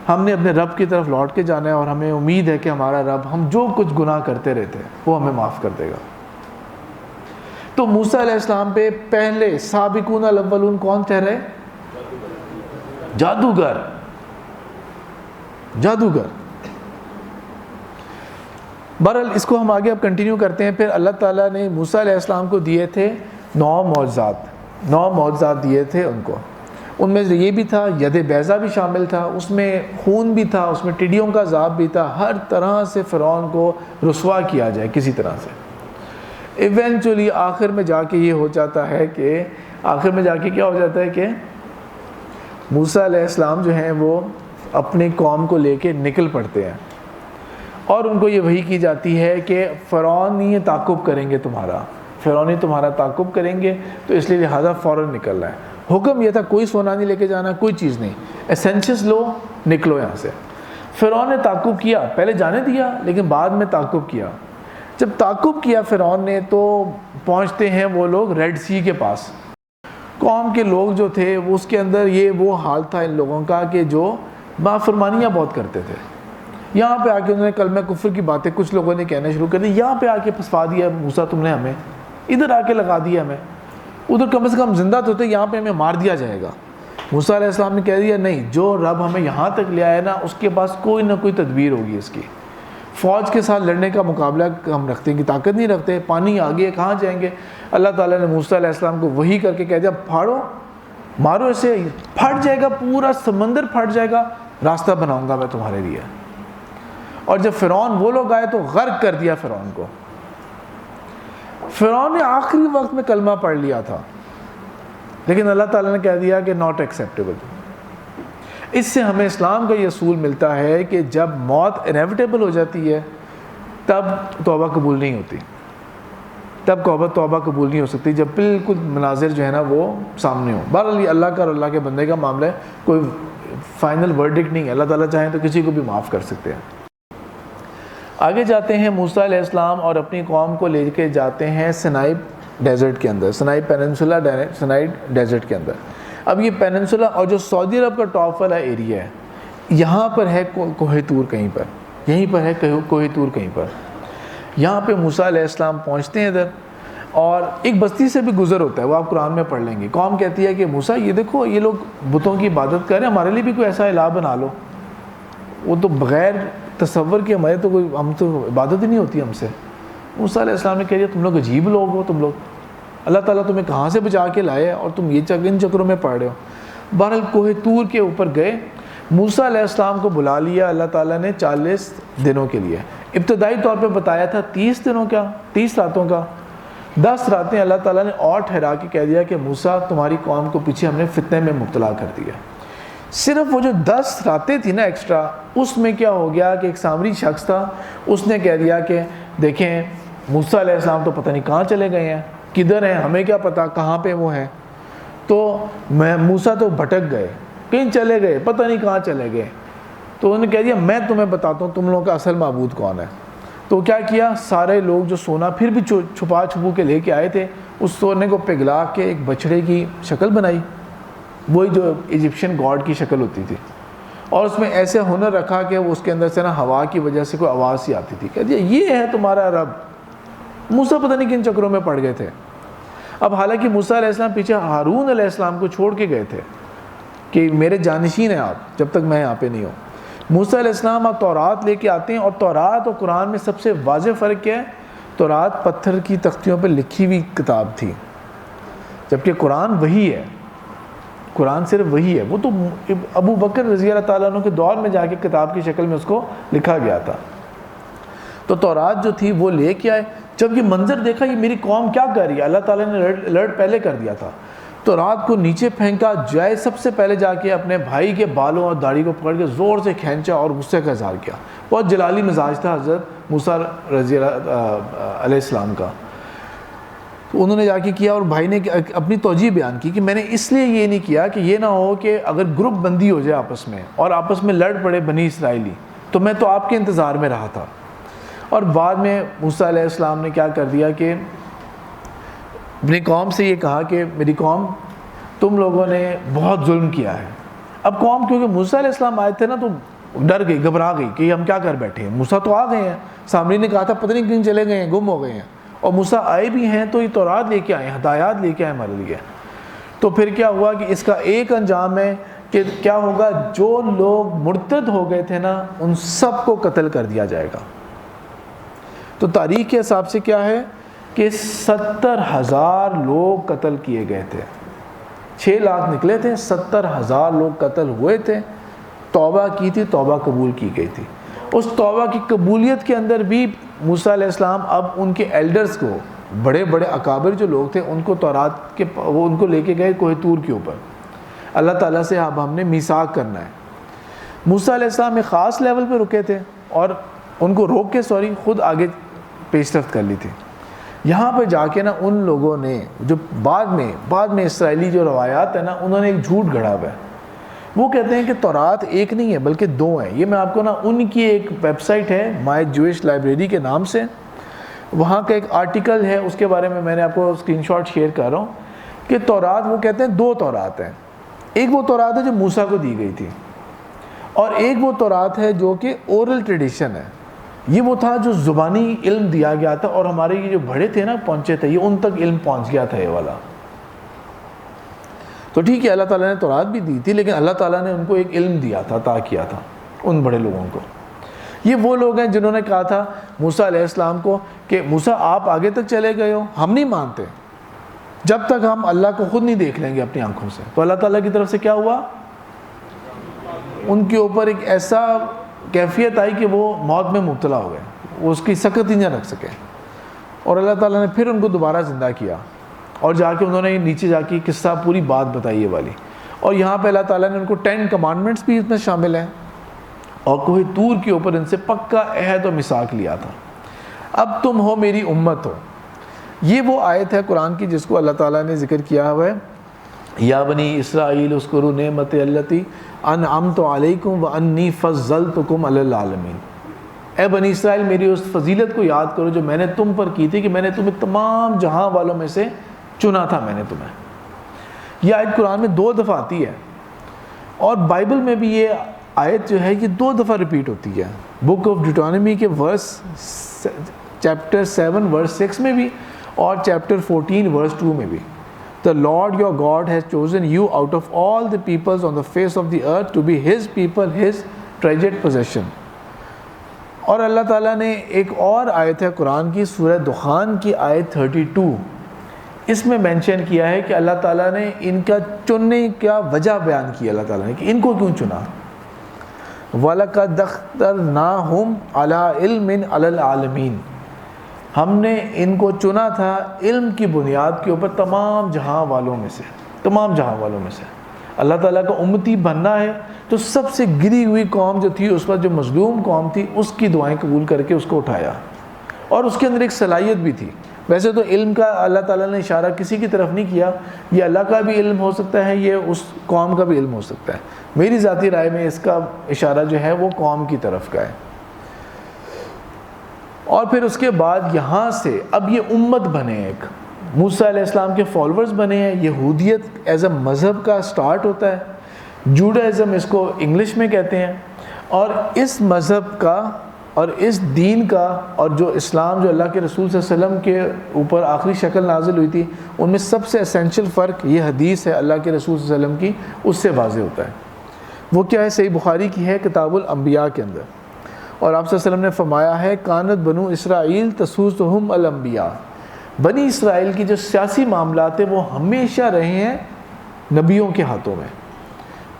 ہم نے اپنے رب کی طرف لوٹ کے جانا ہے، اور ہمیں امید ہے کہ ہمارا رب ہم جو کچھ گناہ کرتے رہتے ہیں وہ ہمیں معاف کر دے گا۔ تو موسیٰ علیہ السلام پہ پہلے سابقون الاولون کون ٹھہرے؟ جادوگر۔ بہرحال اس کو ہم آگے اب کنٹینیو کرتے ہیں۔ پھر اللہ تعالیٰ نے موسیٰ علیہ السلام کو دیے تھے 9 معجزات دیے تھے ان کو، ان میں سے یہ بھی تھا، ید بیضا بھی شامل تھا، اس میں خون بھی تھا، اس میں ٹڈیوں کا عذاب بھی تھا، ہر طرح سے فرعون کو رسوا کیا جائے کسی طرح سے۔ ایونچولی آخر میں جا کے یہ ہو جاتا ہے کہ کیا ہو جاتا ہے کہ موسیٰ علیہ السلام جو ہیں وہ اپنی قوم کو لے کے نکل پڑتے ہیں، اور ان کو یہ وحی کی جاتی ہے کہ فرعونی تعاقب کریں گے، فرعونی تمہارا تعاقب کریں گے، تو اس لیے لہٰذا فوراً نکلنا ہے۔ حکم یہ تھا کوئی سونا نہیں لے کے جانا, کوئی چیز نہیں, ایسنشلس لو, نکلو یہاں سے. فرعون نے تعقب کیا, پہلے جانے دیا لیکن بعد میں تعقب کیا. جب تعقب کیا فرعون نے تو پہنچتے ہیں وہ لوگ ریڈ سی کے پاس. قوم کے لوگ جو تھے اس کے اندر یہ وہ حال تھا ان لوگوں کا کہ جو نافرمانیاں بہت کرتے تھے. یہاں پہ آ کے انہوں نے کلمہ کفر کی باتیں کچھ لوگوں نے کہنا شروع کر دی. یہاں پہ آ کے پھنسوا دیا موسیٰ تم نے ہمیں, ادھر آ کے لگا دیا ہمیں, ادھر کم سے کم زندہ تو ہوتے, یہاں پہ ہمیں مار دیا جائے گا. موسیٰ علیہ السلام نے کہہ دیا نہیں, جو رب ہمیں یہاں تک لے آیا نا اس کے پاس کوئی نہ کوئی تدبیر ہوگی اس کی. فوج کے ساتھ لڑنے کا مقابلہ ہم رکھتے ہیں کہ طاقت نہیں رکھتے, پانی آگے کہاں جائیں گے. اللہ تعالیٰ نے موسیٰ علیہ السلام کو وحی کر کے کہہ دیا پھاڑو, مارو اسے, پھٹ جائے گا, پورا سمندر پھٹ جائے گا, راستہ بناؤں گا میں تمہارے لیے. اور جب فرعون وہ لوگ آئے تو غرق کر دیا فرعون کو. فرعون نے آخری وقت میں کلمہ پڑھ لیا تھا لیکن اللہ تعالیٰ نے کہہ دیا کہ ناٹ ایکسیپٹیبل. اس سے ہمیں اسلام کا یہ اصول ملتا ہے کہ جب موت انیویٹیبل ہو جاتی ہے تب توبہ قبول نہیں ہوتی, تب توبہ قبول نہیں ہو سکتی جب بالکل مناظر جو ہے نا وہ سامنے ہو. بہرحال یہ اللہ کا اور اللہ کے بندے کا معاملہ ہے, کوئی فائنل ورڈکٹ نہیں ہے. اللہ تعالیٰ چاہیں تو کسی کو بھی معاف کر سکتے ہیں. آگے جاتے ہیں موسیٰ علیہ السلام اور اپنی قوم کو لے کے جاتے ہیں سینائی ڈیزرٹ کے اندر, سینائی پیننسولا, سینائی ڈیزرٹ کے اندر. اب یہ پیننسولا اور جو سعودی عرب کا ٹاپ والا ایریا ہے, یہاں پر ہے کوہ طور کہیں پر, یہیں پر ہے کوہ طور کہیں پر. یہاں پہ موسیٰ علیہ السلام پہنچتے ہیں ادھر, اور ایک بستی سے بھی گزر ہوتا ہے, وہ آپ قرآن میں پڑھ لیں گے. قوم کہتی ہے کہ موسیٰ یہ دیکھو یہ لوگ بتوں کی عبادت کر رہے ہیں, ہمارے لیے بھی کوئی ایسا الہ بنا لو. وہ تو بغیر تصور کے ہمارے تو کوئی, ہم تو عبادت ہی نہیں ہوتی ہم سے. موسیٰ علیہ السلام نے کہہ دیا تم لوگ عجیب لوگ ہو, تم لوگ, اللہ تعالیٰ تمہیں کہاں سے بچا کے لائے اور تم یہ ان چکروں میں پڑ رہے ہو. بہرحال کوہ طور کے اوپر گئے, موسیٰ علیہ السلام کو بلا لیا اللہ تعالیٰ نے 40 دنوں کے لیے. ابتدائی طور پہ بتایا تھا 30 دنوں کا, 30 راتوں کا. 10 راتیں اللہ تعالیٰ نے اور ٹھہرا کے کہہ دیا کہ موسیٰ تمہاری قوم کو پیچھے ہم نے فتنے میں مبتلا کر دیا. صرف وہ جو 10 راتیں تھیں نا ایکسٹرا, اس میں کیا ہو گیا کہ ایک سامری شخص تھا, اس نے کہہ دیا کہ دیکھیں موسیٰ علیہ السلام تو پتہ نہیں کہاں چلے گئے ہیں, کدھر ہیں, ہمیں کیا پتہ کہاں پہ وہ ہیں. تو موسیٰ تو بھٹک گئے, کہیں چلے گئے, پتہ نہیں کہاں چلے گئے. تو انہوں نے کہہ دیا میں تمہیں بتاتا ہوں تم لوگوں کا اصل معبود کون ہے. تو کیا کیا, سارے لوگ جو سونا پھر بھی چھپا چھپو کے لے کے آئے تھے, اس سونے کو پگھلا کے ایک بچڑے کی شکل بنائی, وہی جو ایجپشین گاڈ کی شکل ہوتی تھی, اور اس میں ایسے ہنر رکھا کہ اس کے اندر سے نا ہوا کی وجہ سے کوئی آواز سی آتی تھی. کہہ دیا یہ ہے تمہارا رب. موسیٰ پتہ نہیں کن چکروں میں پڑ گئے تھے. اب حالانکہ موسیٰ علیہ السلام پیچھے ہارون علیہ السلام کو چھوڑ کے گئے تھے کہ میرے جانشین ہیں آپ جب تک میں یہاں پہ نہیں ہوں. موسیٰ علیہ السلام آپ تورات لے کے آتے ہیں, اور تورات اور قرآن میں سب سے واضح فرق کیا ہے, تورات پتھر کی تختیوں پہ لکھی ہوئی کتاب تھی, جبکہ قرآن وہی ہے, قرآن صرف وہی ہے. وہ تو ابو بکر رضی اللہ تعالیٰ عنہ کے دور میں جا کے کتاب کی شکل میں اس کو لکھا گیا تھا. تو تورات جو تھی وہ لے کے آئے. جب یہ منظر دیکھا یہ میری قوم کیا کر رہی ہے, اللہ تعالیٰ نے الرٹ پہلے کر دیا تھا. تو رات کو نیچے پھینکا, جائے سب سے پہلے جا کے اپنے بھائی کے بالوں اور داڑھی کو پکڑ کے زور سے کھینچا اور غصے کا اظہار کیا. بہت جلالی مزاج تھا حضرت موسیٰ رضی اللہ علیہ السلام کا. تو انہوں نے جا کے کیا, اور بھائی نے اپنی توجیہ بیان کی کہ میں نے اس لیے یہ نہیں کیا کہ یہ نہ ہو کہ اگر گروپ بندی ہو جائے آپس میں اور آپس میں لڑ پڑے بنی اسرائیلی, تو میں تو آپ کے انتظار میں رہا تھا. اور بعد میں موسیٰ علیہ السلام نے کیا کر دیا کہ اپنی قوم سے یہ کہا کہ میری قوم تم لوگوں نے بہت ظلم کیا ہے. اب قوم کیونکہ موسیٰ علیہ السلام آئے تھے نا تو ڈر گئی, گھبرا گئی کہ ہم کیا کر بیٹھے ہیں. موسیٰ تو آ گئے ہیں, سامری نے کہا تھا پتہ نہیں کہیں چلے گئے ہیں, گم ہو گئے ہیں, اور موسیٰ آئے بھی ہیں تو یہ تورات لے کے آئے ہیں, ہدایات لے کے آئے ہمارے لیے. تو پھر کیا ہوا کہ اس کا ایک انجام ہے کہ کیا ہوگا, جو لوگ مرتد ہو گئے تھے نا ان سب کو قتل کر دیا جائے گا. تو تاریخ کے حساب سے کیا ہے کہ 70,000 لوگ قتل کیے گئے تھے. 6 لاکھ نکلے تھے, 70,000 لوگ قتل ہوئے تھے. توبہ کی تھی, توبہ قبول کی گئی تھی. اس توبہ کی قبولیت کے اندر بھی موسیٰ علیہ السلام اب ان کے ایلڈرز کو, بڑے بڑے اکابر جو لوگ تھے ان کو تورات کے وہ ان کو لے کے گئے کوہ طور کے اوپر. اللہ تعالیٰ سے اب ہم نے میثاق کرنا ہے. موسیٰ علیہ السلام ایک خاص لیول پہ رکے تھے اور ان کو روک کے خود آگے پیش رفت کر لی تھی. یہاں پہ جا کے نا ان لوگوں نے جو بعد میں اسرائیلی جو روایات ہیں نا انہوں نے ایک جھوٹ گھڑا ہوا ہے. وہ کہتے ہیں کہ تورات ایک نہیں ہے بلکہ دو ہیں. یہ میں آپ کو نا ان کی ایک ویب سائٹ ہے مائی جوئش لائبریری کے نام سے, وہاں کا ایک آرٹیکل ہے, اس کے بارے میں نے آپ کو اسکرین شاٹ شیئر کر رہا ہوں کہ تورات وہ کہتے ہیں دو تورات ہیں. ایک وہ تورات ہے جو موسیٰ کو دی گئی تھی, اور ایک وہ تورات ہے جو کہ اورل ٹریڈیشن ہے. یہ وہ تھا جو زبانی علم دیا گیا تھا, اور ہمارے یہ جو بڑے تھے نا پہنچے تھے, یہ ان تک علم پہنچ گیا تھا یہ والا. تو ٹھیک ہے اللہ تعالیٰ نے تورات بھی دی تھی, لیکن اللہ تعالیٰ نے ان کو ایک علم دیا تھا, عطا کیا تھا ان بڑے لوگوں کو. یہ وہ لوگ ہیں جنہوں نے کہا تھا موسیٰ علیہ السلام کو کہ موسیٰ آپ آگے تک چلے گئے ہو, ہم نہیں مانتے جب تک ہم اللہ کو خود نہیں دیکھ لیں گے اپنی آنکھوں سے. تو اللہ تعالیٰ کی طرف سے کیا ہوا, ان کے اوپر ایک ایسا کیفیت آئی کہ وہ موت میں مبتلا ہو گئے, وہ اس کی سکت ہی نہ رکھ سکے. اور اللہ تعالیٰ نے پھر ان کو دوبارہ زندہ کیا, اور جا کے انہوں نے نیچے جا کے قصہ پوری بات بتائی یہ والی. اور یہاں پہ اللہ تعالیٰ نے ان کو 10 کمانڈمنٹس بھی اس میں شامل ہیں, اور کوہ طور کے اوپر ان سے پکا عہد و میثاق لیا تھا. اب تم ہو میری امت ہو. یہ وہ آیت ہے قرآن کی جس کو اللہ تعالیٰ نے ذکر کیا ہوا ہے, یا بنی اسرائیل اذکروا نعمتی التی انعمت علیکم وانی فضلتکم علی العالمین. اے بنی اسرائیل میری اس فضیلت کو یاد کرو جو میں نے تم پر کی تھی, کہ میں نے تمہیں تمام جہاں والوں میں سے چنا تھا میں نے تمہیں. یہ آیت قرآن میں 2 دفعہ آتی ہے, اور بائبل میں بھی یہ آیت جو ہے یہ 2 دفعہ ریپیٹ ہوتی ہے. بک آف ڈیوٹرانومی کے چیپٹر 7 ورس 6 میں بھی, اور چیپٹر 14 ورس 2 میں بھی. The Lord your God has chosen you out of all the peoples on the face of the earth to be his people, his treasured possession. اور اللہ تعالیٰ نے ایک اور آیت ہے قرآن کی, سورہ دخان کی آیت 32, اس میں مینشن کیا ہے کہ اللہ تعالیٰ نے ان کا چننے کا وجہ بیان کی. اللہ تعالیٰ نے کہ ان کو کیوں چنا. وَلَقَدْ اخْتَرْنَاهُمْ عَلَىٰ عِلْمٍ عَلَى الْعَالَمِينَ. ہم نے ان کو چنا تھا علم کی بنیاد کے اوپر تمام جہاں والوں میں سے, تمام جہاں والوں میں سے. اللہ تعالیٰ کا امتی بننا ہے تو سب سے گری ہوئی قوم جو تھی, اس وقت جو مظلوم قوم تھی, اس کی دعائیں قبول کر کے اس کو اٹھایا, اور اس کے اندر ایک صلاحیت بھی تھی. ویسے تو علم کا اللہ تعالیٰ نے اشارہ کسی کی طرف نہیں کیا, یہ اللہ کا بھی علم ہو سکتا ہے, یہ اس قوم کا بھی علم ہو سکتا ہے. میری ذاتی رائے میں اس کا اشارہ جو ہے وہ قوم کی طرف کا ہے. اور پھر اس کے بعد یہاں سے اب یہ امت بنے, ایک موسیٰ علیہ السلام کے فالورز بنے ہیں. یہودیت ایز اے مذہب کا سٹارٹ ہوتا ہے, جوڈائزم اس کو انگلش میں کہتے ہیں. اور اس مذہب کا اور اس دین کا اور جو اسلام جو اللہ کے رسول صلی اللہ علیہ وسلم کے اوپر آخری شکل نازل ہوئی تھی, ان میں سب سے اسینشل فرق یہ حدیث ہے اللہ کے رسول صلی اللہ علیہ وسلم کی, اس سے واضح ہوتا ہے. وہ کیا ہے, صحیح بخاری کی ہے کتاب الانبیاء کے اندر, اور آپ صلی اللہ علیہ وسلم نے فرمایا ہے کانت بنو اسرائیل تسوسہم الانبیاء. بنی اسرائیل کی جو سیاسی معاملات ہیں وہ ہمیشہ رہے ہیں نبیوں کے ہاتھوں میں.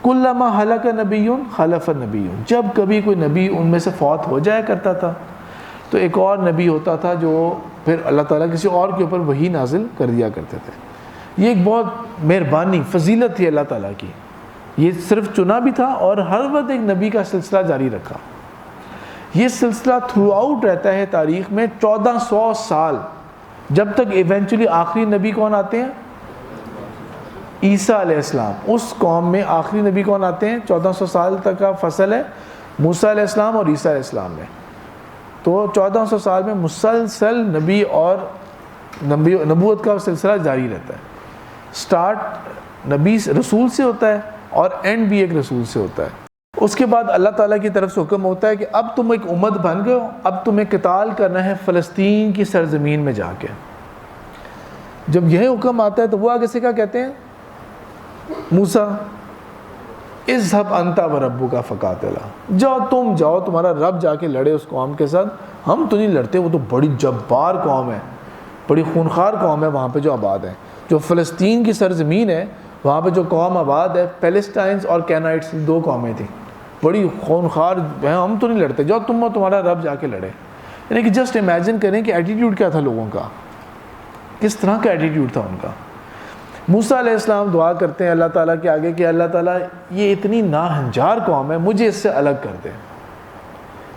کلما ہلک نبی خلف نبی, جب کبھی کوئی نبی ان میں سے فوت ہو جایا کرتا تھا تو ایک اور نبی ہوتا تھا جو پھر اللہ تعالیٰ کسی اور کے اوپر وحی نازل کر دیا کرتے تھے. یہ ایک بہت مہربانی فضیلت تھی اللہ تعالیٰ کی. یہ صرف چنا بھی تھا اور ہر وقت ایک نبی کا سلسلہ جاری رکھا. یہ سلسلہ تھرو آؤٹ رہتا ہے تاریخ میں 1400 سال, جب تک ایونچولی آخری نبی کون آتے ہیں, عیسیٰ علیہ السلام. اس قوم میں آخری نبی کون آتے ہیں, 1400 سال تک کا فصل ہے موسیٰ علیہ السلام اور عیسیٰ علیہ السلام میں. تو 1400 سال میں مسلسل نبی اور نبوت کا سلسلہ جاری رہتا ہے. سٹارٹ نبی رسول سے ہوتا ہے اور اینڈ بھی ایک رسول سے ہوتا ہے. اس کے بعد اللہ تعالیٰ کی طرف سے حکم ہوتا ہے کہ اب تم ایک امت بن گئے ہو, اب تمہیں قتال کرنا ہے فلسطین کی سرزمین میں جا کے. جب یہ حکم آتا ہے تو وہ آگے سے کیا کہتے ہیں, موسیٰ اذهب انت وربک فقاتلا, جاؤ تم جاؤ, تمہارا رب جا کے لڑے اس قوم کے ساتھ, ہم تو نہیں لڑتے. وہ تو بڑی جبار قوم ہے, بڑی خونخوار قوم ہے وہاں پہ جو آباد ہے. جو فلسطین کی سرزمین ہے وہاں پہ جو قوم آباد ہے, پیلسٹائنز اور کینائٹس, 2 قومیں تھیں, بڑی خونخوار ہیں, ہم تو نہیں لڑتے, جاؤ تم اور تمہارا رب جا کے لڑے. یعنی کہ جسٹ امیجن کریں کہ ایٹیٹیوڈ کیا تھا لوگوں کا, کس طرح کا ایٹیٹیوڈ تھا ان کا. موسیٰ علیہ السلام دعا کرتے ہیں اللہ تعالیٰ کے آگے کہ اللہ تعالیٰ یہ اتنی ناہنجار قوم ہے, مجھے اس سے الگ کر دے.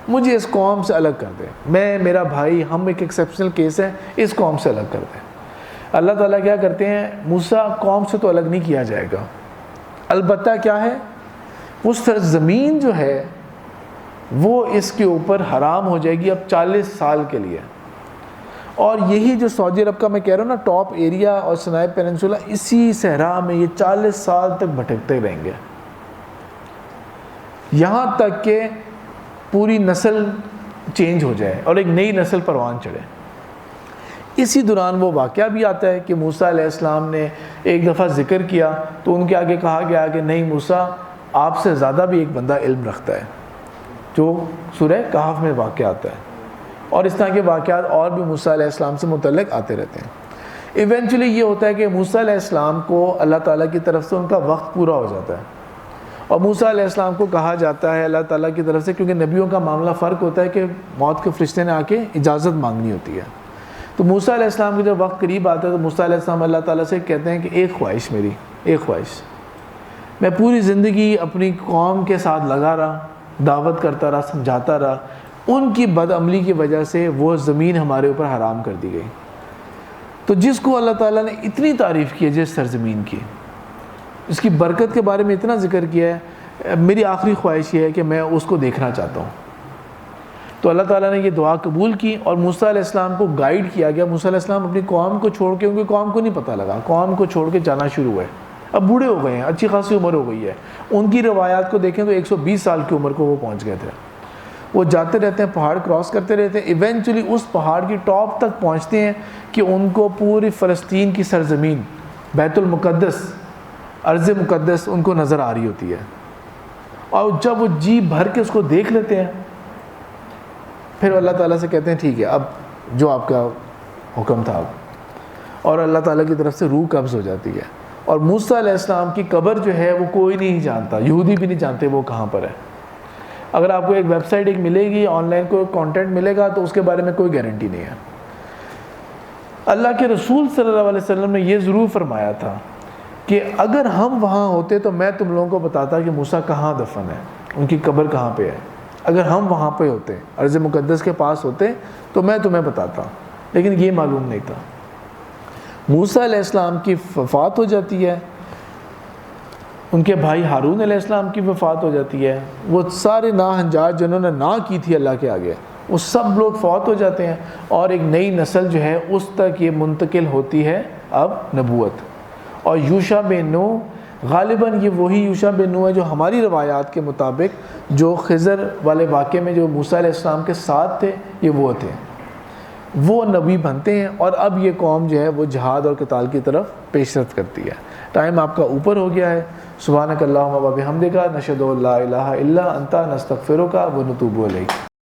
مجھے اس قوم سے الگ کر دے، میں، میرا بھائی، ہم ایک ایکسیپشنل کیس ہے، اس قوم سے الگ کر دیں۔ اللہ تعالیٰ کیا کرتے ہیں، موسیٰ قوم سے تو الگ نہیں کیا جائے گا، البتہ کیا ہے، وہ سرزمین جو ہے وہ اس کے اوپر حرام ہو جائے گی اب 40 سال کے لیے۔ اور یہی جو سعودی عرب کا میں کہہ رہا ہوں نا ٹاپ ایریا اور سنائے پیننسولا، اسی صحرا میں یہ 40 سال تک بھٹکتے رہیں گے، یہاں تک کہ پوری نسل چینج ہو جائے اور ایک نئی نسل پروان چڑھے۔ اسی دوران وہ واقعہ بھی آتا ہے کہ موسیٰ علیہ السلام نے ایک دفعہ ذکر کیا تو ان کے آگے کہا گیا کہ نہیں موسیٰ، آپ سے زیادہ بھی ایک بندہ علم رکھتا ہے، جو سورہ کہف میں واقعہ آتا ہے، اور اس طرح کے واقعات اور بھی موسیٰ علیہ السلام سے متعلق آتے رہتے ہیں۔ ایونچولی یہ ہوتا ہے کہ موسیٰ علیہ السلام کو اللہ تعالیٰ کی طرف سے ان کا وقت پورا ہو جاتا ہے، اور موسیٰ علیہ السلام کو کہا جاتا ہے اللہ تعالیٰ کی طرف سے، کیونکہ نبیوں کا معاملہ فرق ہوتا ہے کہ موت کے فرشتے نے آ کے اجازت مانگنی ہوتی ہے، تو موسیٰ علیہ السلام کا جب وقت قریب آتا ہے تو موسیٰ علیہ السلام اللہ تعالیٰ سے کہتے ہیں کہ ایک خواہش میری، ایک خواہش، میں پوری زندگی اپنی قوم کے ساتھ لگا رہا، دعوت کرتا رہا، سمجھاتا رہا، ان کی بد عملی کی وجہ سے وہ زمین ہمارے اوپر حرام کر دی گئی، تو جس کو اللہ تعالیٰ نے اتنی تعریف کی ہے جس سرزمین کی، اس کی برکت کے بارے میں اتنا ذکر کیا ہے، میری آخری خواہش یہ ہے کہ میں اس کو دیکھنا چاہتا ہوں۔ تو اللہ تعالیٰ نے یہ دعا قبول کی اور موسیٰ علیہ السلام کو گائیڈ کیا گیا۔ موسیٰ علیہ السلام اپنی قوم کو چھوڑ کے، ان کی قوم کو نہیں پتہ لگا، قوم کو چھوڑ کے جانا شروع ہوئے، اب بوڑھے ہو گئے ہیں، اچھی خاصی عمر ہو گئی ہے، ان کی روایات کو دیکھیں تو 120 سال کی عمر کو وہ پہنچ گئے تھے، وہ جاتے رہتے ہیں، پہاڑ کراس کرتے رہتے ہیں، ایونچولی اس پہاڑ کی ٹاپ تک پہنچتے ہیں کہ ان کو پوری فلسطین کی سرزمین، بیت المقدس، ارض مقدس ان کو نظر آ رہی ہوتی ہے، اور جب وہ جی بھر کے اس کو دیکھ لیتے ہیں پھر اللہ تعالیٰ سے کہتے ہیں ٹھیک ہے اب جو آپ کا حکم تھا، اور اللہ تعالیٰ کی طرف سے روح قبض ہو جاتی ہے، اور موسیٰ علیہ السلام کی قبر جو ہے وہ کوئی نہیں جانتا، یہودی بھی نہیں جانتے وہ کہاں پر ہے۔ اگر آپ کو ایک ویب سائٹ ایک ملے گی، آن لائن کوئی کانٹینٹ ملے گا تو اس کے بارے میں کوئی گارنٹی نہیں ہے۔ اللہ کے رسول صلی اللہ علیہ وسلم نے یہ ضرور فرمایا تھا کہ اگر ہم وہاں ہوتے تو میں تم لوگوں کو بتاتا کہ موسیٰ کہاں دفن ہے، ان کی قبر کہاں پہ ہے، اگر ہم وہاں پہ ہوتے، ارض مقدس کے پاس ہوتے تو میں تمہیں بتاتا، لیکن یہ معلوم نہیں تھا۔ موسیٰ علیہ السلام کی وفات ہو جاتی ہے، ان کے بھائی ہارون علیہ السلام کی وفات ہو جاتی ہے، وہ سارے ناہنجار جنہوں نے نہ کی تھی اللہ کے آگے وہ سب لوگ فوت ہو جاتے ہیں، اور ایک نئی نسل جو ہے اس تک یہ منتقل ہوتی ہے اب نبوت۔ اور یوشع بن نون، غالباً یہ وہی یوشع بن نون ہے جو ہماری روایات کے مطابق جو خضر والے واقعے میں جو موسیٰ علیہ السلام کے ساتھ تھے، یہ وہ تھے، وہ نبی بنتے ہیں، اور اب یہ قوم جو ہے وہ جہاد اور قتال کی طرف پیشرفت کرتی ہے۔ ٹائم آپ کا اوپر ہو گیا ہے۔ سبحانک اللہم و بحمدک، نشہد ان لا الہ الا انت، نستغفرک و نتوب الیک۔